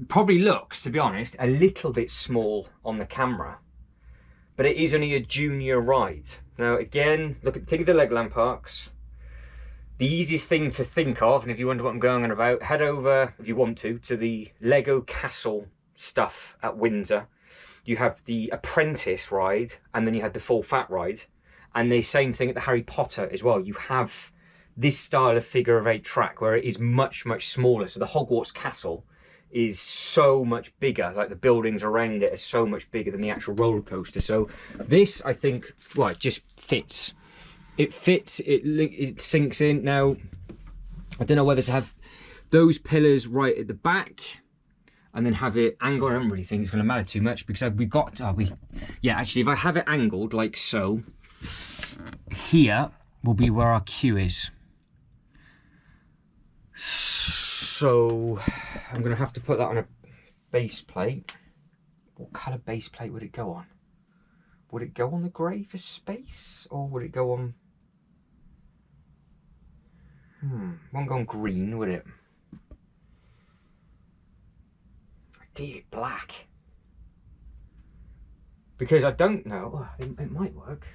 Probably looks, to be honest, a little bit small on the camera, but it is only a junior ride. Now again, think of the Legoland parks. The easiest thing to think of, and if you wonder what I'm going on about, head over, if you want to the Lego Castle stuff at Windsor. You have the Apprentice ride, and then you have the Full Fat ride, and the same thing at the Harry Potter as well. You have this style of figure of 8 track where it is much, much smaller. So the Hogwarts Castle is so much bigger, like the buildings around it are so much bigger than the actual roller coaster. So this, I think, well, it just fits. It fits, it sinks in. Now, I don't know whether to have those pillars right at the back and then have it angled. I don't really think it's going to matter too much, because yeah, actually, if I have it angled like so, here will be where our queue is. So I'm going to have to put that on a base plate. What colour base plate would it go on? Would it go on the grey for space, or would it go on... won't go on green, would it? Ideally black. Because I don't know, it might work.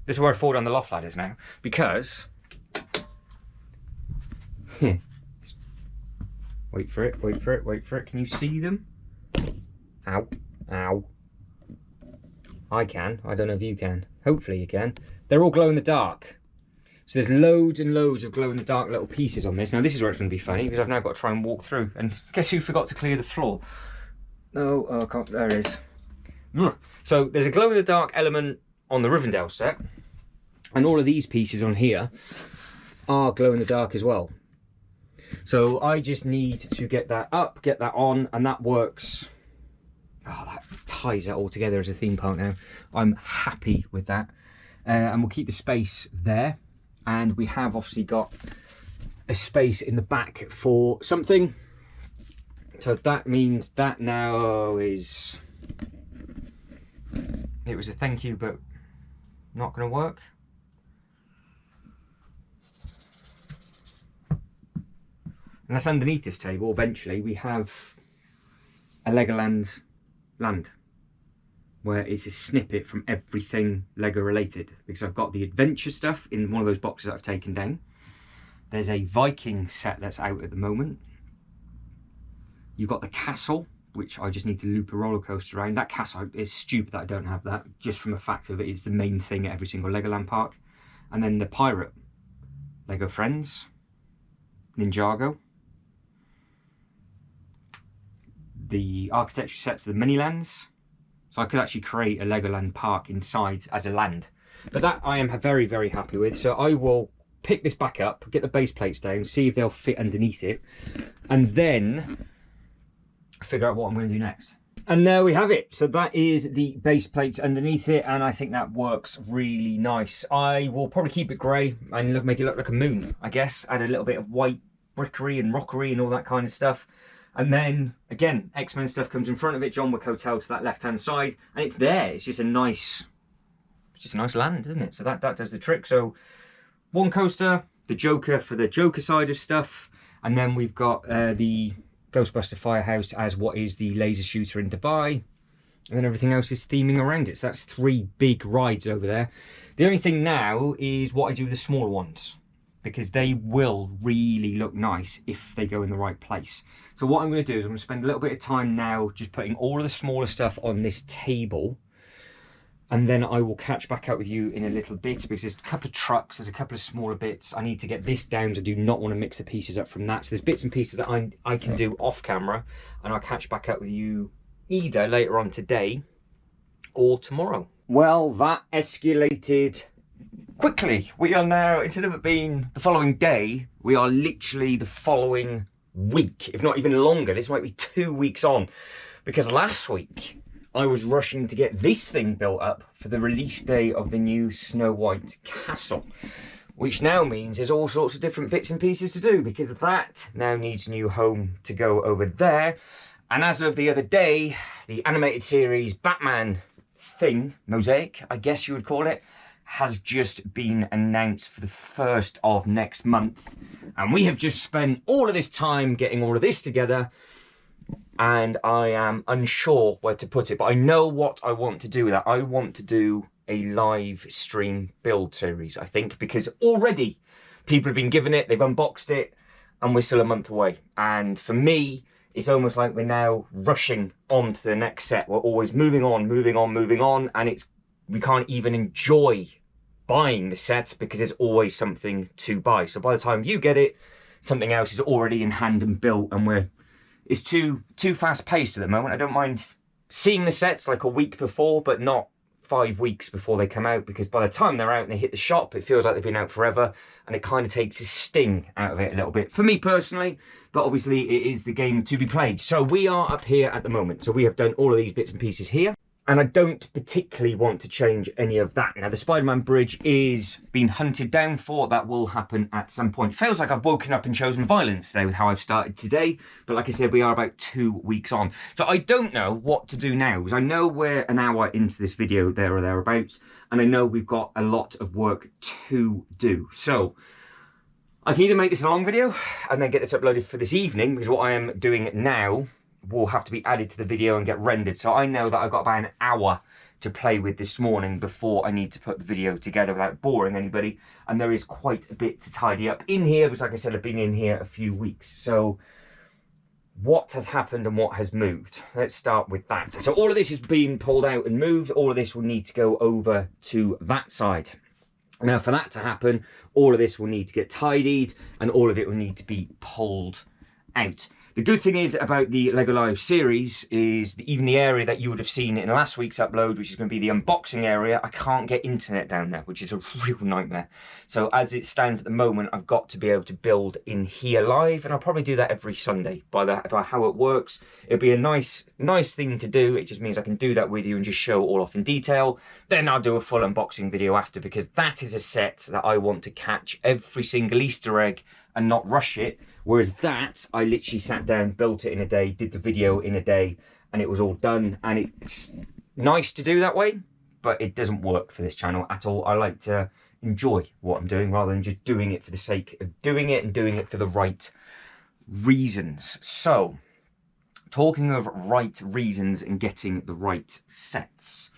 This is where I fall down the loft ladders now, because... Wait for it, wait for it, wait for it. Can you see them? Ow, ow. I can, I don't know if you can. Hopefully you can. They're all glow in the dark. So there's loads and loads of glow in the dark little pieces on this. Now this is where it's going to be funny, because I've now got to try and walk through. And guess who forgot to clear the floor? Oh, I can't, there it is. So there's a glow in the dark element on the Rivendell set. And all of these pieces on here are glow in the dark as well. So I just need to get that up, get that on, and that works. Oh, that ties it all together as a theme park now. I'm happy with that. And we'll keep the space there. and we have obviously got a space in the back for something. So that means that now is, it was a thank you, but not going to work. And that's underneath this table. Eventually we have a Legoland land, where it's a snippet from everything Lego related, because I've got the adventure stuff in one of those boxes that I've taken down. There's a Viking set that's out at the moment. You've got the castle, which I just need to loop a roller coaster around. That castle is stupid that I don't have that, just from the fact of it's the main thing at every single Legoland park. And then the pirate, Lego Friends, Ninjago. The architecture sets of the mini lands. So I could actually create a Legoland park inside as a land. But that I am very, very happy with. So I will pick this back up, get the base plates down, see if they'll fit underneath it, and then figure out what I'm going to do next. And there we have it. So that is the base plates underneath it, and I think that works really nice. I will probably keep it grey and make it look like a moon, I guess. Add a little bit of white brickery and rockery and all that kind of stuff. And then, again, X-Men stuff comes in front of it, John Wick Hotel to that left-hand side, and it's there. It's just a nice land, isn't it? So that does the trick. So one coaster, the Joker for the Joker side of stuff, and then we've got the Ghostbuster Firehouse as what is the laser shooter in Dubai, and then everything else is theming around it. So that's 3 big rides over there. The only thing now is what I do with the smaller ones, because they will really look nice if they go in the right place. So what I'm going to do is I'm going to spend a little bit of time now just putting all of the smaller stuff on this table, and then I will catch back up with you in a little bit, because there's a couple of trucks, there's a couple of smaller bits. I need to get this down, so I do not want to mix the pieces up from that. So there's bits and pieces that I can do off camera, and I'll catch back up with you either later on today or tomorrow. Well, that escalated quickly. We are now, instead of it being the following day, we are literally the following week, if not even longer. This might be 2 weeks on, because last week I was rushing to get this thing built up for the release day of the new Snow White castle, which now means there's all sorts of different bits and pieces to do, because that now needs a new home to go over there. And as of the other day, the animated series Batman thing, Mosaic, I guess you would call it, has just been announced for the 1st of next month. And we have just spent all of this time getting all of this together, and I am unsure where to put it, but I know what I want to do with that. I want to do a live stream build series, I think, because already people have been given it, they've unboxed it, and we're still a month away. And for me, it's almost like we're now rushing on to the next set. We're always moving on, and we can't even enjoy buying the sets because there's always something to buy. So by the time you get it, something else is already in hand and built, and it's too fast paced at the moment. I don't mind seeing the sets like a week before, but not 5 weeks before they come out, because by the time they're out and they hit the shop, it feels like they've been out forever, and it kind of takes a sting out of it a little bit for me personally. But obviously it is the game to be played. So we are up here at the moment. So we have done all of these bits and pieces here, and I don't particularly want to change any of that. Now the Spider-Man bridge is being hunted down for. That will happen at some point. Feels like I've woken up and chosen violence today with how I've started today, but like I said, we are about 2 weeks on. So I don't know what to do now, because I know we're an hour into this video, there or thereabouts, and I know we've got a lot of work to do. So I can either make this a long video and then get this uploaded for this evening, because what I am doing now will have to be added to the video and get rendered. So I know that I've got about an hour to play with this morning before I need to put the video together without boring anybody. And there is quite a bit to tidy up in here, because like I said, I've been in here a few weeks. So what has happened and what has moved? Let's start with that. So all of this has been pulled out and moved. All of this will need to go over to that side. Now for that to happen, all of this will need to get tidied, and all of it will need to be pulled out. The good thing is about the LEGO Live series is that even the area that you would have seen in last week's upload, which is going to be the unboxing area, I can't get internet down there, which is a real nightmare. So as it stands at the moment, I've got to be able to build in here live, and I'll probably do that every Sunday. By how it works, it'll be a nice thing to do. It just means I can do that with you and just show it all off in detail. Then I'll do a full unboxing video after, because that is a set that I want to catch every single Easter egg and not rush it. Whereas that, I literally sat down, built it in a day, did the video in a day, and it was all done. And it's nice to do that way, but it doesn't work for this channel at all. I like to enjoy what I'm doing rather than just doing it for the sake of doing it and doing it for the right reasons. So, talking of right reasons and getting the right sets.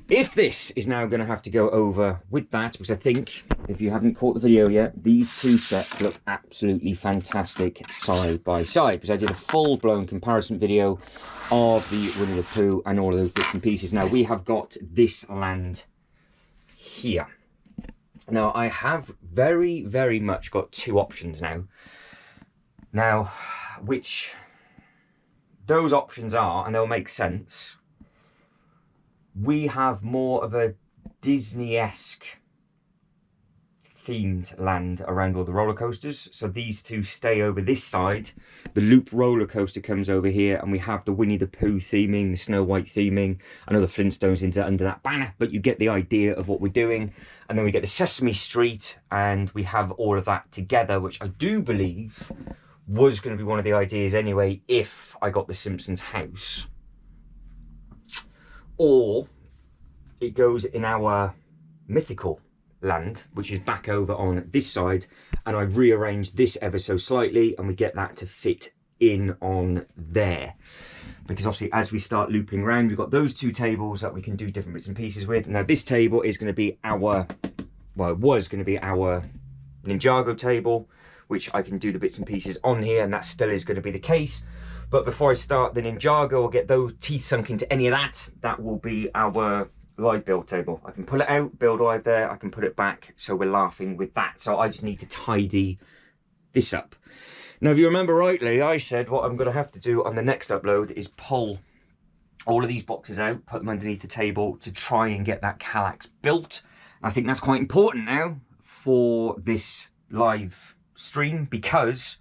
If this is now going to have to go over with that, because I think, if you haven't caught the video yet, these two sets look absolutely fantastic side by side, because I did a full-blown comparison video of the Winnie the Pooh and all of those bits and pieces. Now, we have got this land here. Now, I have very, very much got two options now. Now, which those options are, and they'll make sense. We have more of a Disney-esque themed land around all the roller coasters. So these two stay over this side. The Loop roller coaster comes over here, and we have the Winnie the Pooh theming, the Snow White theming. I know the Flintstones under that banner, but you get the idea of what we're doing. And then we get the Sesame Street, and we have all of that together, which I do believe was going to be one of the ideas anyway if I got the Simpsons house. Or it goes in our mythical land, which is back over on this side, and I rearranged this ever so slightly, and we get that to fit in on there. Because obviously, as we start looping around, we've got those two tables that we can do different bits and pieces with. Now, this table is going to be our, well, it was going to be our Ninjago table, which I can do the bits and pieces on here, and that still is going to be the case. But before I start the Ninjago or get those teeth sunk into any of that, that will be our live build table. I can pull it out, build live there, I can put it back, so we're laughing with that. So I just need to tidy this up. Now, if you remember rightly, I said what I'm going to have to do on the next upload is pull all of these boxes out, put them underneath the table to try and get that Kallax built. I think that's quite important now for this live stream, because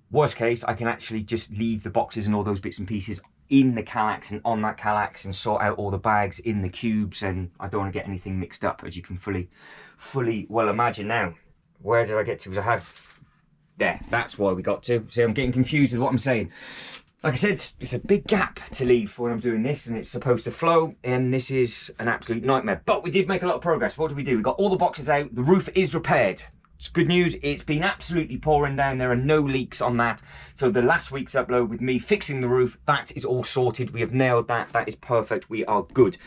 worst case, I can actually just leave the boxes and all those bits and pieces in the Kallax and on that Kallax and sort out all the bags in the cubes, and I don't want to get anything mixed up, as you can fully well imagine. Now, where did I get to? Because I had there, that's why we got to. See, I'm getting confused with what I'm saying. Like I said, it's a big gap to leave when I'm doing this, and it's supposed to flow, and this is an absolute nightmare. But we did make a lot of progress. What did we do? We got all the boxes out, the roof is repaired. It's good news, it's been absolutely pouring down, there are no leaks on that. So the last week's upload with me fixing the roof, that is all sorted, we have nailed that, that is perfect, we are good.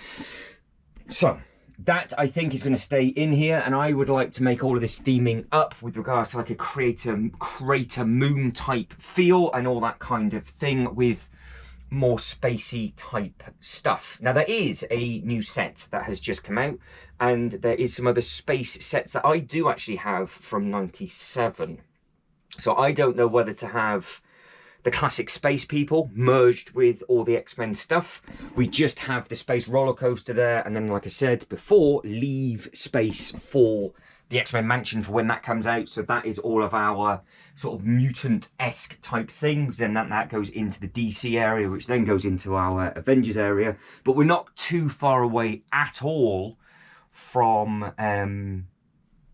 So, that I think is going to stay in here, and I would like to make all of this theming up with regards to like a crater moon type feel and all that kind of thing, with more spacey type stuff. Now, there is a new set that has just come out, and there is some other space sets that I do actually have from 97. So I don't know whether to have the classic space people merged with all the X-Men stuff. We just have the space roller coaster there, and then, like I said before, leave space for the X-Men mansion for when that comes out. So that is all of our sort of mutant-esque type things, and that goes into the DC area, which then goes into our Avengers area. But we're not too far away at all from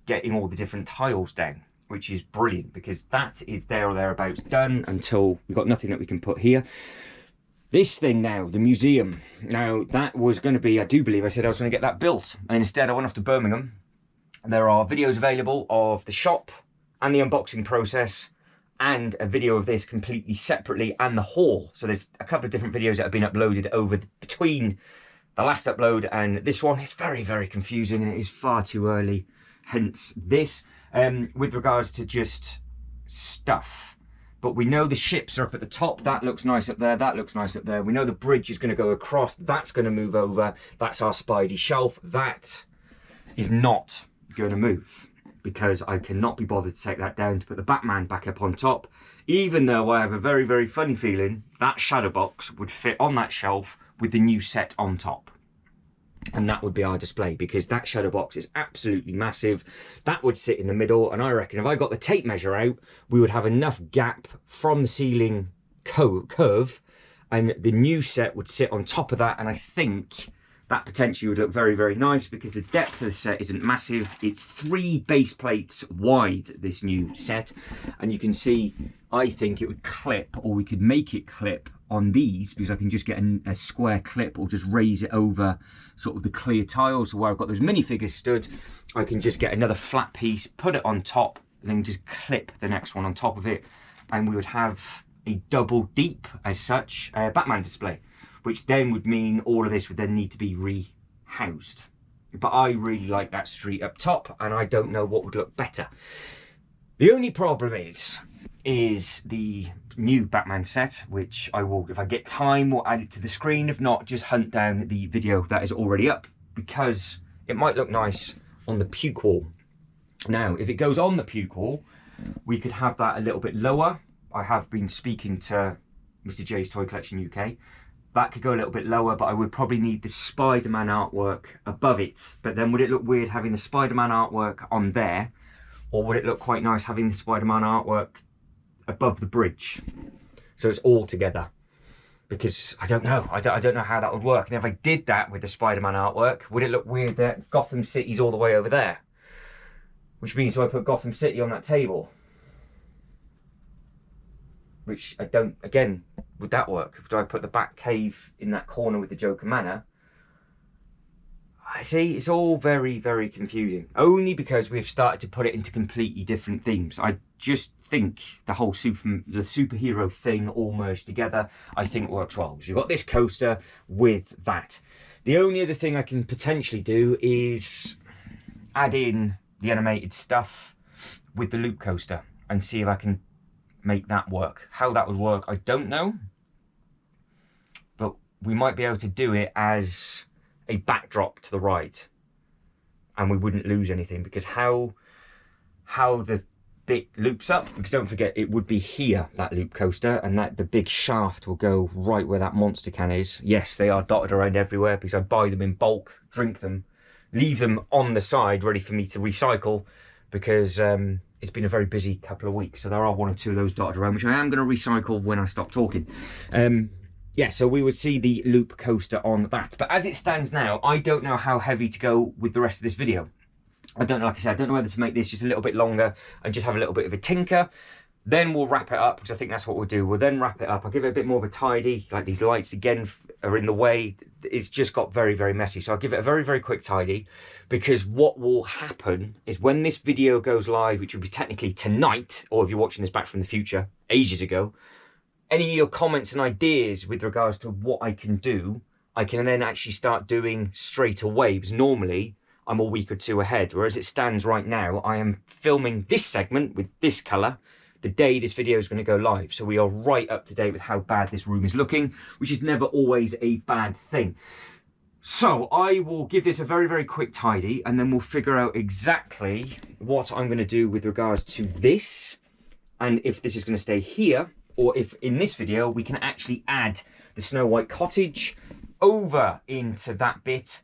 getting all the different tiles down, which is brilliant, because that is there or thereabouts done until we've got nothing that we can put here. This thing now, the museum. Now, that was going to be, I do believe I said I was going to get that built, and instead I went off to Birmingham. There are videos available of the shop and the unboxing process, and a video of this completely separately, and the haul. So there's a couple of different videos that have been uploaded between the last upload and this one. It's very, very confusing, and it is far too early, hence this. With regards to just stuff. But we know the ships are up at the top. That looks nice up there. That looks nice up there. We know the bridge is going to go across. That's going to move over. That's our Spidey shelf. That is not going to move, because I cannot be bothered to take that down to put the Batman back up on top. Even though I have a very, very funny feeling that shadow box would fit on that shelf with the new set on top. And that would be our display, because that shadow box is absolutely massive. That would sit in the middle, and I reckon if I got the tape measure out, we would have enough gap from the ceiling curve, and the new set would sit on top of that. And I think that potentially would look very, very nice, because the depth of the set isn't massive. It's 3 base plates wide, this new set, and you can see, I think it would clip, or we could make it clip on these, because I can just get a square clip or just raise it over sort of the clear tiles. So where I've got those minifigures stood, I can just get another flat piece, put it on top, and then just clip the next one on top of it, and we would have a double deep, as such, Batman display, which then would mean all of this would then need to be rehoused. But I really like that street up top, and I don't know what would look better. The only problem is the new Batman set, which I will, if I get time, will add it to the screen. If not, just hunt down the video that is already up, because it might look nice on the puke wall. Now, if it goes on the puke wall, we could have that a little bit lower. I have been speaking to Mr. J's Toy Collection UK. That could go a little bit lower, but I would probably need the Spider-Man artwork above it. But then would it look weird having the Spider-Man artwork on there? Or would it look quite nice having the Spider-Man artwork above the bridge? So it's all together. Because I don't know. I don't know how that would work. And if I did that with the Spider-Man artwork, would it look weird that Gotham City's all the way over there? Which means, do I put Gotham City on that table? Which I don't, again, would that work? Do I put the Batcave in that corner with the Joker Manor? I see, it's all very, very confusing. Only because we've started to put it into completely different themes. I just think the whole superhero thing all merged together, I think works well. So you've got this coaster with that. The only other thing I can potentially do is add in the animated stuff with the loop coaster and see if I can make that work. How that would work, I don't know. But we might be able to do it as a backdrop to the ride, and we wouldn't lose anything, because how the bit loops up, because don't forget it would be here, that loop coaster, and that the big shaft will go right where that monster can is. Yes, they are dotted around everywhere, because I buy them in bulk, drink them, leave them on the side ready for me to recycle, because it's been a very busy couple of weeks, so there are 1 or 2 of those dotted around, which I am going to recycle when I stop talking. Yeah, so we would see the loop coaster on that. But as it stands now, I don't know how heavy to go with the rest of this video. I don't know, like I said, I don't know whether to make this just a little bit longer and just have a little bit of a tinker. Then we'll wrap it up, because I think that's what we'll do. We'll then wrap it up. I'll give it a bit more of a tidy, like these lights again are in the way. It's just got very, very messy. So I'll give it a very, very quick tidy, because what will happen is when this video goes live, which will be technically tonight, or if you're watching this back from the future, ages ago, any of your comments and ideas with regards to what I can do, I can then actually start doing straight away, because normally I'm a week or 2 ahead. Whereas it stands right now, I am filming this segment with this colour the day this video is going to go live. So we are right up to date with how bad this room is looking, which is never always a bad thing. So I will give this a very, very quick tidy, and then we'll figure out exactly what I'm going to do with regards to this, and if this is going to stay here, or if in this video we can actually add the Snow White cottage over into that bit,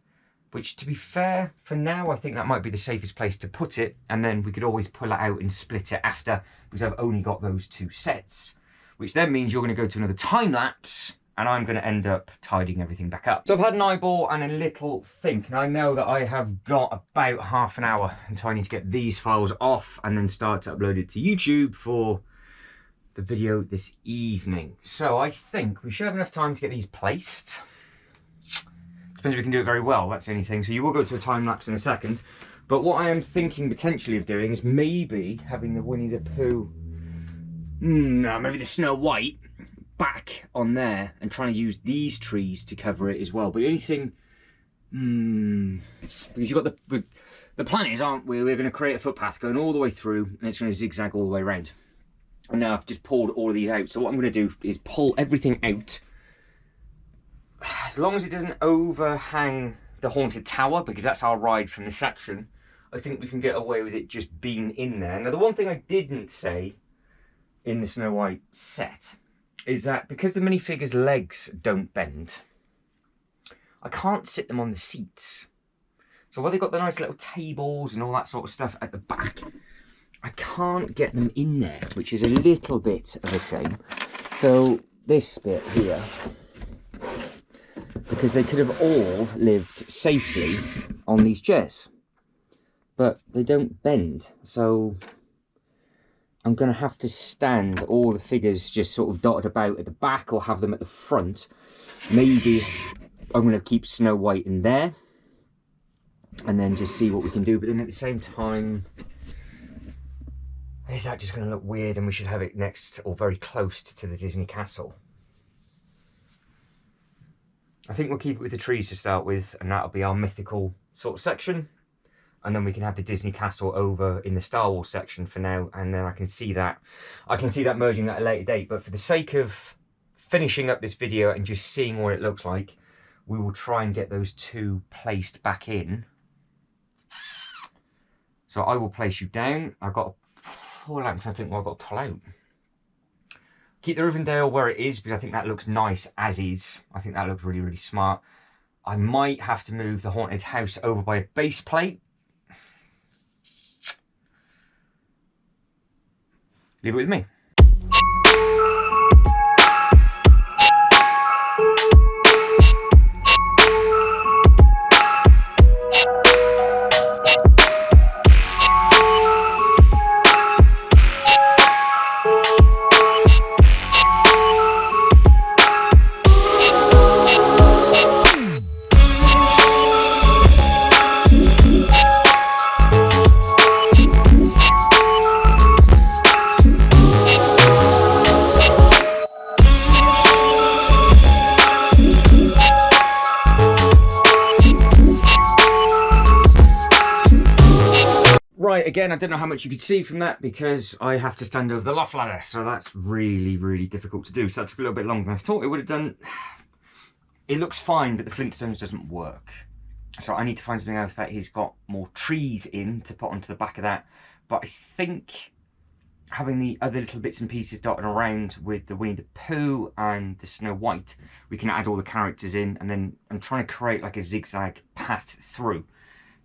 which, to be fair, for now, I think that might be the safest place to put it. And then we could always pull it out and split it after, because I've only got those 2 sets, which then means you're going to go to another time lapse, and I'm going to end up tidying everything back up. So I've had an eyeball and a little think, and I know that I have got about half an hour until I need to get these files off and then start to upload it to YouTube for the video this evening. So I think we should have enough time to get these placed. Depends if we can do it very well, that's the only thing. So you will go to a time lapse in a second. But what I am thinking potentially of doing is maybe having the Winnie the Pooh, no, maybe the Snow White back on there, and trying to use these trees to cover it as well. But the only thing, because you've got the plan is, aren't we, we're going to create a footpath going all the way through, and it's going to zigzag all the way around. And now I've just pulled all of these out. So what I'm going to do is pull everything out, as long as it doesn't overhang the Haunted Tower, because that's our ride from the section. I think we can get away with it just being in there. Now, the one thing I didn't say in the Snow White set is that because the minifigure's legs don't bend, I can't sit them on the seats. So while they've got the nice little tables and all that sort of stuff at the back, I can't get them in there, which is a little bit of a shame. So this bit here, because they could have all lived safely on these chairs, but they don't bend. So I'm going to have to stand all the figures just sort of dotted about at the back, or have them at the front. Maybe I'm going to keep Snow White in there and then just see what we can do. But then at the same time, is that just going to look weird, and we should have it next or very close to the Disney castle? I think we'll keep it with the trees to start with, and that'll be our mythical sort of section. And then we can have the Disney castle over in the Star Wars section for now, and then I can see that merging at a later date. But for the sake of finishing up this video and just seeing what it looks like, we will try and get those two placed back in. So I will place you down. I've got to pull out. I'm trying to think what I've got to pull out. Keep the Rivendell where it is, because I think that looks nice as is. I think that looks really, really smart. I might have to move the haunted house over by a base plate. Leave it with me. Right, again, I don't know how much you could see from that because I have to stand over the loft ladder, so that's really, really difficult to do. So that took a little bit longer than I thought it would have done. It looks fine, but the Flintstones doesn't work. So I need to find something else that has got more trees in to put onto the back of that. But I think having the other little bits and pieces dotted around with the Winnie the Pooh and the Snow White, we can add all the characters in, and then I'm trying to create like a zigzag path through.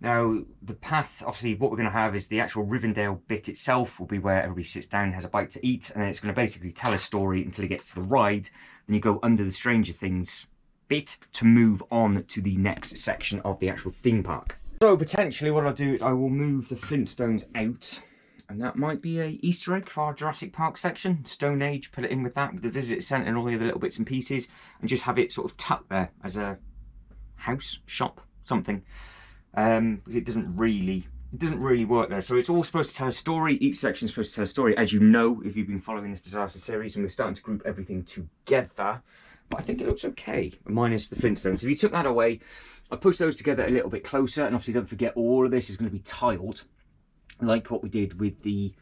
Now, the path, obviously, what we're going to have is the actual Rivendell bit itself will be where everybody sits down and has a bite to eat, and then it's going to basically tell a story until it gets to the ride. Then you go under the Stranger Things bit to move on to the next section of the actual theme park. So, potentially, what I'll do is I will move the Flintstones out, and that might be a Easter egg for our Jurassic Park section. Stone Age, put it in with that, with the Visitor Centre and all the other little bits and pieces, and just have it sort of tucked there as a house, shop, something. Because it doesn't really work there. So it's all supposed to tell a story. Each section is supposed to tell a story, as you know if you've been following this disaster series, and we're starting to group everything together. But I think it looks okay, minus the Flintstones. If you took that away, I pushed those together a little bit closer, and obviously don't forget all of this is going to be tiled, like what we did with the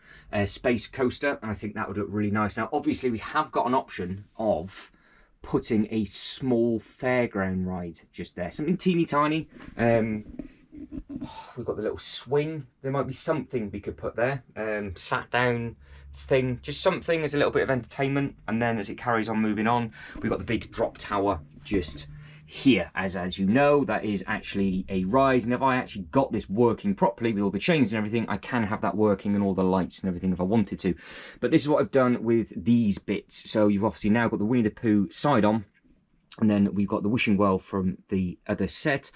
space coaster, and I think that would look really nice. Now obviously we have got an option of putting a small fairground ride just there, something teeny tiny. We've got the little swing. There might be something we could put there, sat down thing, just something as a little bit of entertainment. And then as it carries on moving on, we've got the big drop tower just here. As you know, that is actually a ride, and if I actually got this working properly with all the chains and everything, I can have that working and all the lights and everything if I wanted to. But this is what I've done with these bits. So you've obviously now got the Winnie the Pooh side on, and then we've got the wishing well from the other set.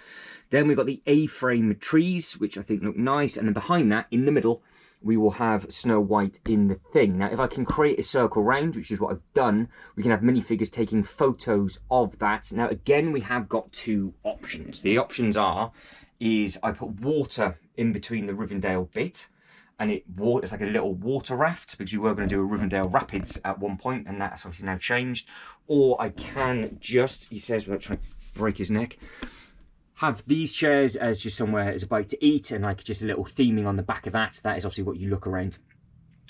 Then we've got the A-frame trees, which I think look nice, and then behind that, in the middle, we will have Snow White in the thing. Now, if I can create a circle round, which is what I've done, we can have minifigures taking photos of that. Now, again, we have got two options. The options is I put water in between the Rivendell bit, and it's like a little water raft, because we were going to do a Rivendell Rapids at one point, and that's obviously now changed. Or I can just, he says, without trying to break his neck, have these chairs as just somewhere as a bite to eat, and like just a little theming on the back of that. That is obviously what you look around.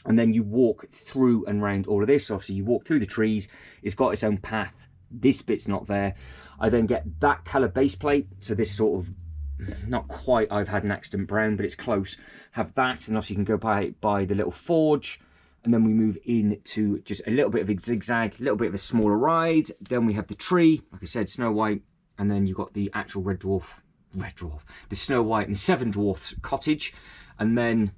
And then you walk through and around all of this. So obviously you walk through the trees. It's got its own path. This bit's not there. I then get that colour base plate. So this sort of, not quite I've had an accident brown, but it's close. Have that, and obviously you can go by the little forge. And then we move into just a little bit of a zigzag, a little bit of a smaller ride. Then we have the tree, like I said, Snow White. And then you've got the actual Red Dwarf, the Snow White and the Severn Dwarfs Cottage. And then,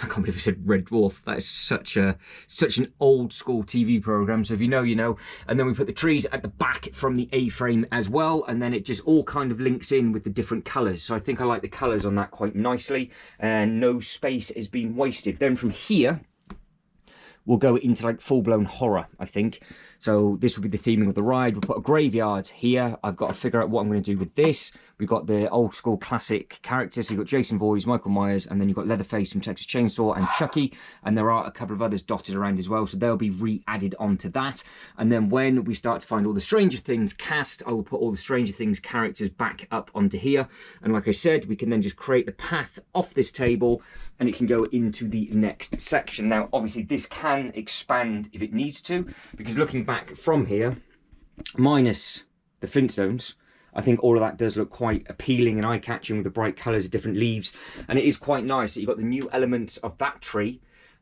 I can't believe I said Red Dwarf. That is such an old school TV program. So if you know, you know. And then we put the trees at the back from the A-frame as well. And then it just all kind of links in with the different colours. So I think I like the colours on that quite nicely. And no space has been wasted. Then from here, we'll go into like full-blown horror, I think. So this will be the theming of the ride. We'll put a graveyard here. I've got to figure out what I'm going to do with this. We've got the old school classic characters. So you've got Jason Voorhees, Michael Myers, and then you've got Leatherface from Texas Chainsaw and Chucky. And there are a couple of others dotted around as well. So they'll be re-added onto that. And then when we start to find all the Stranger Things cast, I will put all the Stranger Things characters back up onto here. And like I said, we can then just create the path off this table and it can go into the next section. Now, obviously this can expand if it needs to, because looking back from here, minus the Flintstones, I think all of that does look quite appealing and eye-catching with the bright colours of different leaves. And it is quite nice that you've got the new elements of that tree,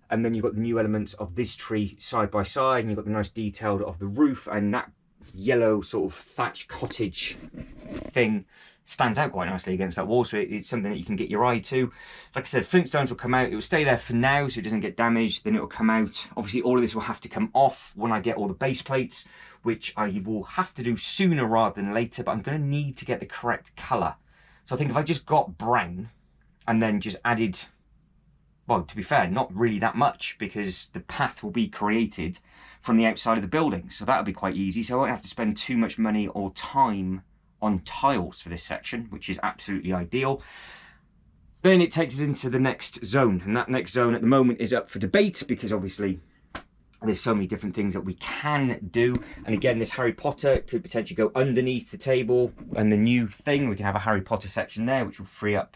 and then you've got the new elements of this tree side by side, and you've got the nice detail of the roof, and that yellow sort of thatch cottage thing stands out quite nicely against that wall. So it's something that you can get your eye to. Like I said, Flintstones will come out. It will stay there for now so it doesn't get damaged. Then it will come out. Obviously, all of this will have to come off when I get all the base plates, which I will have to do sooner rather than later, but I'm going to need to get the correct colour. So I think if I just got brown and then just added, well, to be fair, not really that much, because the path will be created from the outside of the building. So that'll be quite easy. So I won't have to spend too much money or time on tiles for this section, which is absolutely ideal. Then it takes us into the next zone, and that next zone at the moment is up for debate, because obviously there's so many different things that we can do. And again, this Harry Potter could potentially go underneath the table, and the new thing, we can have a Harry Potter section there, which will free up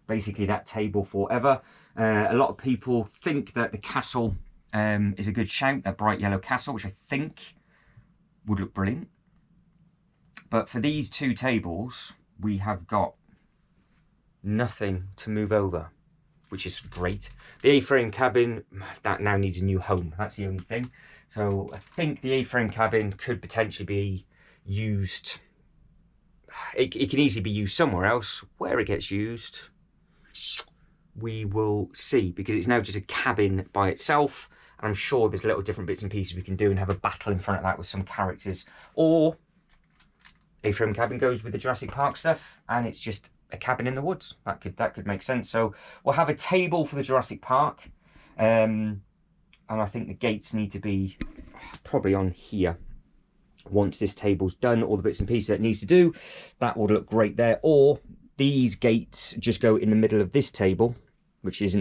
basically that table forever. A lot of people think that the castle is a good shout, that bright yellow castle, which I think would look brilliant. But for these two tables, we have got nothing to move over, which is great. The A-frame cabin, that now needs a new home. That's the only thing. So I think the A-frame cabin could potentially be used. It can easily be used somewhere else. Where it gets used, we will see, because it's now just a cabin by itself. And I'm sure there's little different bits and pieces we can do and have a battle in front of that with some characters. Or A-frame cabin goes with the Jurassic Park stuff, and it's just a cabin in the woods. That could make sense. So we'll have a table for the Jurassic Park, and I think the gates need to be probably on here. Once this table's done, all the bits and pieces that it needs to do, that would look great there. Or these gates just go in the middle of this table, which it's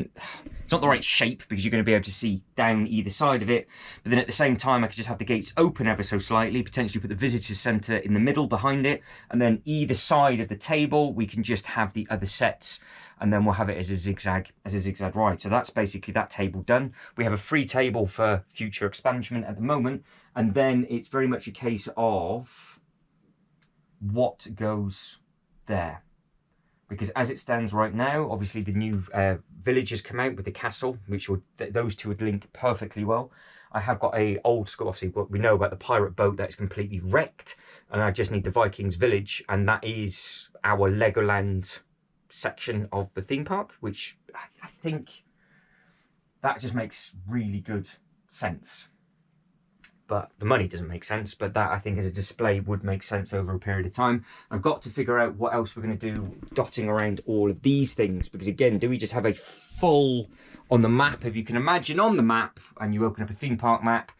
not the right shape, because you're going to be able to see down either side of it. But then at the same time, I could just have the gates open ever so slightly, potentially put the visitors centre in the middle behind it, and then either side of the table we can just have the other sets, and then we'll have it as a zigzag ride. So that's basically that table done. We have a free table for future expansion at the moment, and then it's very much a case of what goes there. Because as it stands right now, obviously the new village has come out with the castle, which will, those two would link perfectly well. I have got a old school, obviously what we know about the pirate boat that is completely wrecked, and I just need the Vikings village, and that is our Legoland section of the theme park, which I think that just makes really good sense. But the money doesn't make sense, but that I think as a display would make sense over a period of time. I've got to figure out what else we're going to do dotting around all of these things, because again, do we just have a full, on the map, if you can imagine on the map, and you open up a theme park map,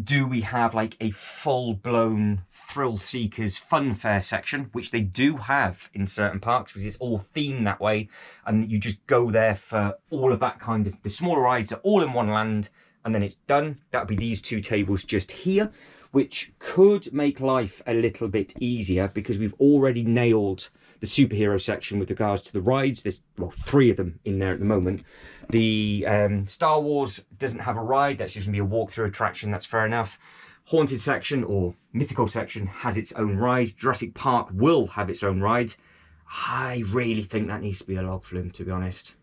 do we have like a full-blown thrill seekers fun fair section, which they do have in certain parks, because it's all themed that way, and you just go there for all of that kind of, the smaller rides are all in one land, and then it's done. That'll be these two tables just here, which could make life a little bit easier, because we've already nailed the superhero section with regards to the rides. There's, well, 3 of them in there at the moment. The Star Wars doesn't have a ride. That's just gonna be a walkthrough attraction. That's fair enough. Haunted section or mythical section has its own ride. Jurassic Park will have its own ride. I really think that needs to be a log flume, to be honest.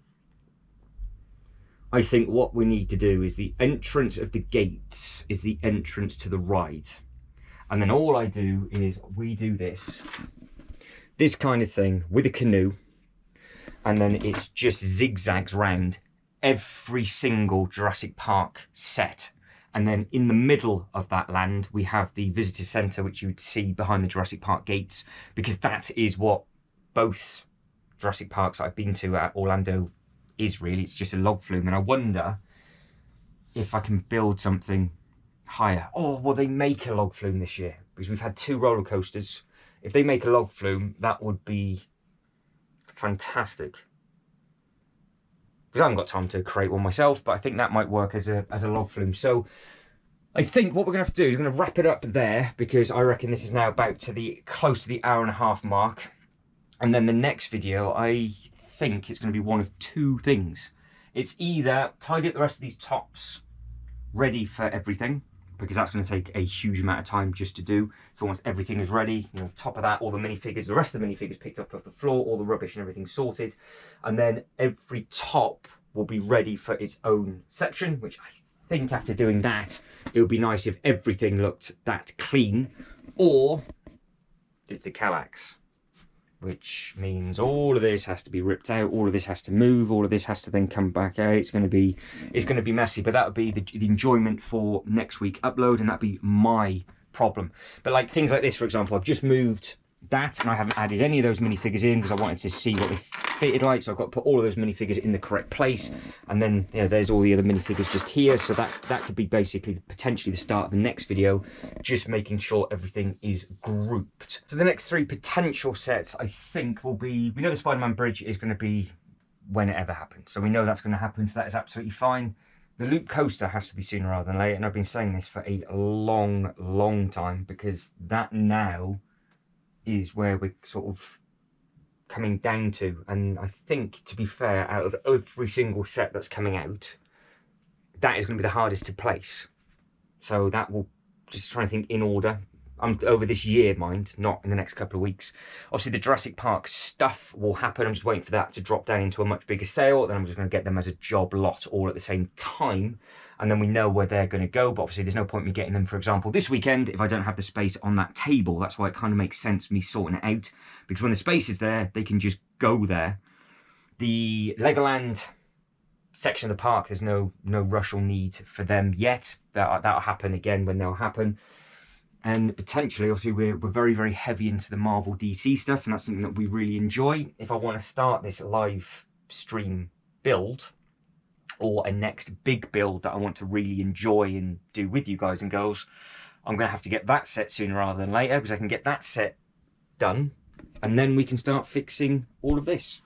I think what we need to do is the entrance of the gates is the entrance to the ride. And then all I do is we do this kind of thing with a canoe, and then it's just zigzags round every single Jurassic Park set. And then in the middle of that land, we have the visitor centre, which you would see behind the Jurassic Park gates, because that is what both Jurassic Parks I've been to at Orlando is really. It's just a log flume. And I wonder if I can build something higher. Oh, will they make a log flume this year? Because we've had 2 roller coasters. If they make a log flume, that would be fantastic. Because I haven't got time to create one myself, but I think that might work as a log flume. So I think what we're going to have to do is we're going to wrap it up there, because I reckon this is now about to close to the 1.5 hour mark. And then the next video, I think it's going to be one of 2 things. It's either tidy up the rest of these tops, ready for everything, because that's going to take a huge amount of time just to do. So once everything is ready, you know, top of that, all the minifigures, the rest of the minifigures picked up off the floor, all the rubbish and everything sorted. And then every top will be ready for its own section, which I think after doing that, it would be nice if everything looked that clean. Or it's the Kallax, which means all of this has to be ripped out, all of this has to move, all of this has to then come back out. It's going to be messy, but that would be the enjoyment for next week upload, and that'd be my problem. But like things like this, for example, I've just moved that, and I haven't added any of those minifigures in because I wanted to see what they fitted like. So I've got to put all of those minifigures in the correct place, and then there's all the other minifigures just here. So that could be basically potentially the start of the next video, just making sure everything is grouped. So the next 3 potential sets I think will be, we know the Spider-Man bridge is going to be when it ever happens, so we know that's going to happen, so that is absolutely fine. The loop coaster has to be sooner rather than later, and I've been saying this for a long time, because that now is where we're sort of coming down to. And I think, to be fair, out of every single set that's coming out, that is going to be the hardest to place. So that will, just trying to think in order. I'm over this year, mind, not in the next couple of weeks. Obviously the Jurassic Park stuff will happen. I'm just waiting for that to drop down into a much bigger sale. Then I'm just going to get them as a job lot all at the same time. And then we know where they're going to go. But obviously there's no point me getting them, for example, this weekend if I don't have the space on that table. That's why it kind of makes sense me sorting it out. Because when the space is there, they can just go there. The Legoland section of the park, there's no rush or need for them yet. That'll happen again when they'll happen. And potentially, obviously, we're very heavy into the Marvel DC stuff, and that's something that we really enjoy. If I want to start this live stream build, or a next big build that I want to really enjoy and do with you guys and girls, I'm going to have to get that set sooner rather than later, because I can get that set done, and then we can start fixing all of this.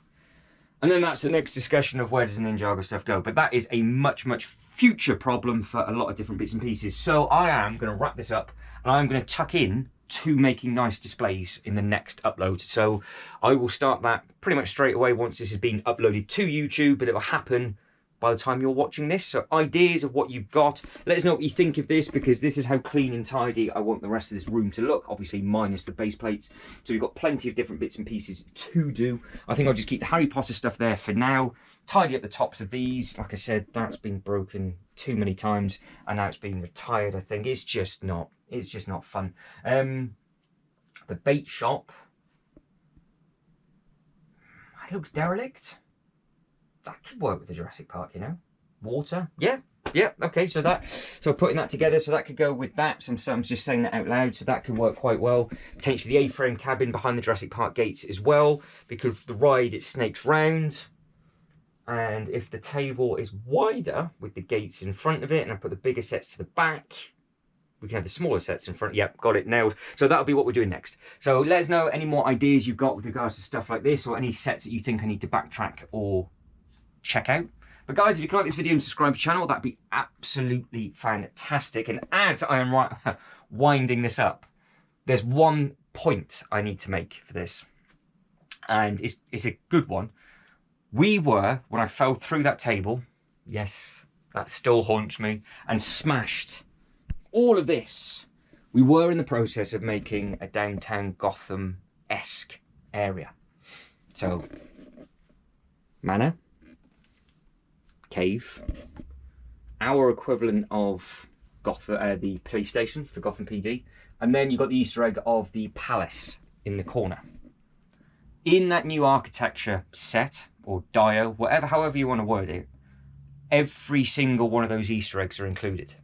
And then that's the next discussion of where does the Ninjago stuff go. But that is a much future problem for a lot of different bits and pieces. So I am going to wrap this up, and I'm going to tuck in to making nice displays in the next upload. So I will start that pretty much straight away once this has been uploaded to YouTube, but it will happen by the time you're watching this. So ideas of what you've got, let us know what you think of this, because this is how clean and tidy I want the rest of this room to look, obviously minus the base plates. So we've got plenty of different bits and pieces to do. I think I'll just keep the Harry Potter stuff there for now, tidy up the tops of these. Like I said, that's been broken too many times, and now it's been retired. I think it's just not fun. The bait shop, it looks derelict. That could work with the Jurassic Park, you know. Water, yeah, okay, so putting that together, so that could go with that. So I'm just saying that out loud, so that could work quite well. Potentially the A-frame cabin behind the Jurassic Park gates as well, because the ride, it snakes round. And if the table is wider with the gates in front of it, and I put the bigger sets to the back, we can have the smaller sets in front. Yep, got it, nailed. So that'll be what we're doing next. So let us know any more ideas you've got with regards to stuff like this, or any sets that you think I need to backtrack or check out. But guys, if you can like this video and subscribe to the channel, that'd be absolutely fantastic. And as I am winding this up, there's one point I need to make for this, and it's a good one. We were, when I fell through that table, yes, that still haunts me, and smashed all of this, we were in the process of making a downtown Gotham-esque area. So, manor, cave, our equivalent of Gotham, the police station for Gotham PD, and then you've got the Easter egg of the palace in the corner. In that new architecture set, or dio, whatever, however you want to word it, every single one of those Easter eggs are included.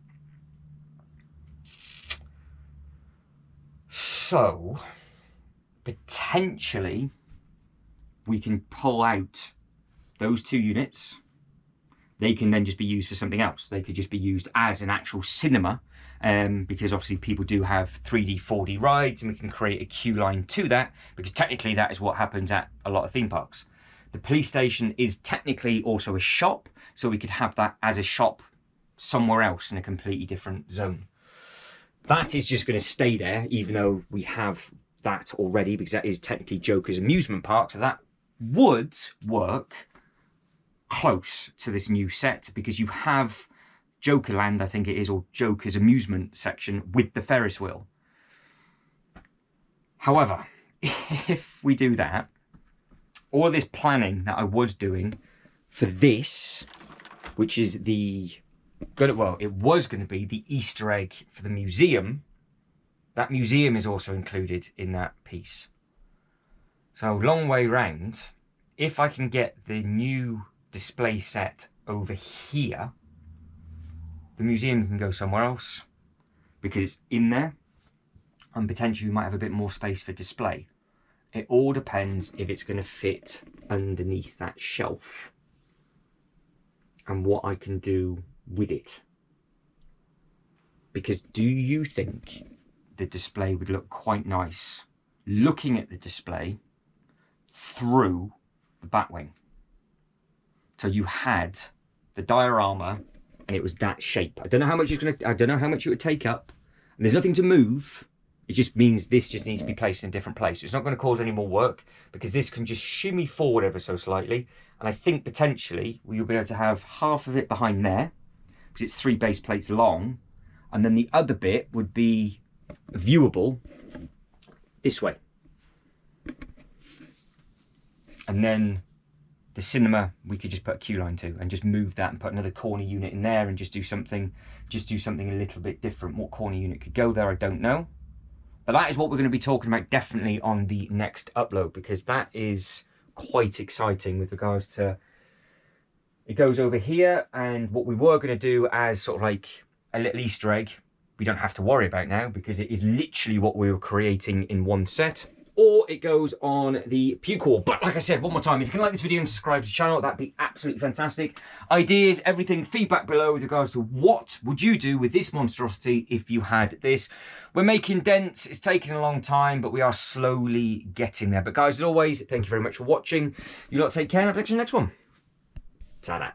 So, potentially, we can pull out those 2 units. They can then just be used for something else. They could just be used as an actual cinema, because obviously people do have 3D, 4D rides, and we can create a queue line to that, because technically that is what happens at a lot of theme parks. The police station is technically also a shop, so we could have that as a shop somewhere else in a completely different zone. That is just going to stay there, even though we have that already, because that is technically Joker's amusement park, so that would work close to this new set, because you have Jokerland, I think it is, or Joker's amusement section with the Ferris wheel. However, if we do that, all of this planning that I was doing for this, which is it was going to be the Easter egg for the museum, that museum is also included in that piece. So long way round, if I can get the new display set over here, the museum can go somewhere else because it's in there, and potentially we might have a bit more space for display. It all depends if it's going to fit underneath that shelf and what I can do with it. Because do you think the display would look quite nice looking at the display through the Batwing? So you had the diorama and it was that shape. I don't know how much it would take up, and there's nothing to move. It just means this just needs to be placed in a different place. It's not going to cause any more work because this can just shimmy forward ever so slightly. And I think potentially we'll be able to have half of it behind there because it's 3 base plates long. And then the other bit would be viewable this way. And then the cinema, we could just put a queue line to and just move that and put another corner unit in there and just do something a little bit different. What corner unit could go there, I don't know. But that is what we're going to be talking about definitely on the next upload, because that is quite exciting with regards to, it goes over here, and what we were going to do as sort of like a little Easter egg, we don't have to worry about now because it is literally what we were creating in one set. Or it goes on the puke wall. But like I said, one more time, if you can like this video and subscribe to the channel, that'd be absolutely fantastic. Ideas, everything, feedback below with regards to what would you do with this monstrosity if you had this. We're making dents, it's taking a long time, but we are slowly getting there. But guys, as always, thank you very much for watching. You lot take care, and I'll catch you in the next one. Ta-da.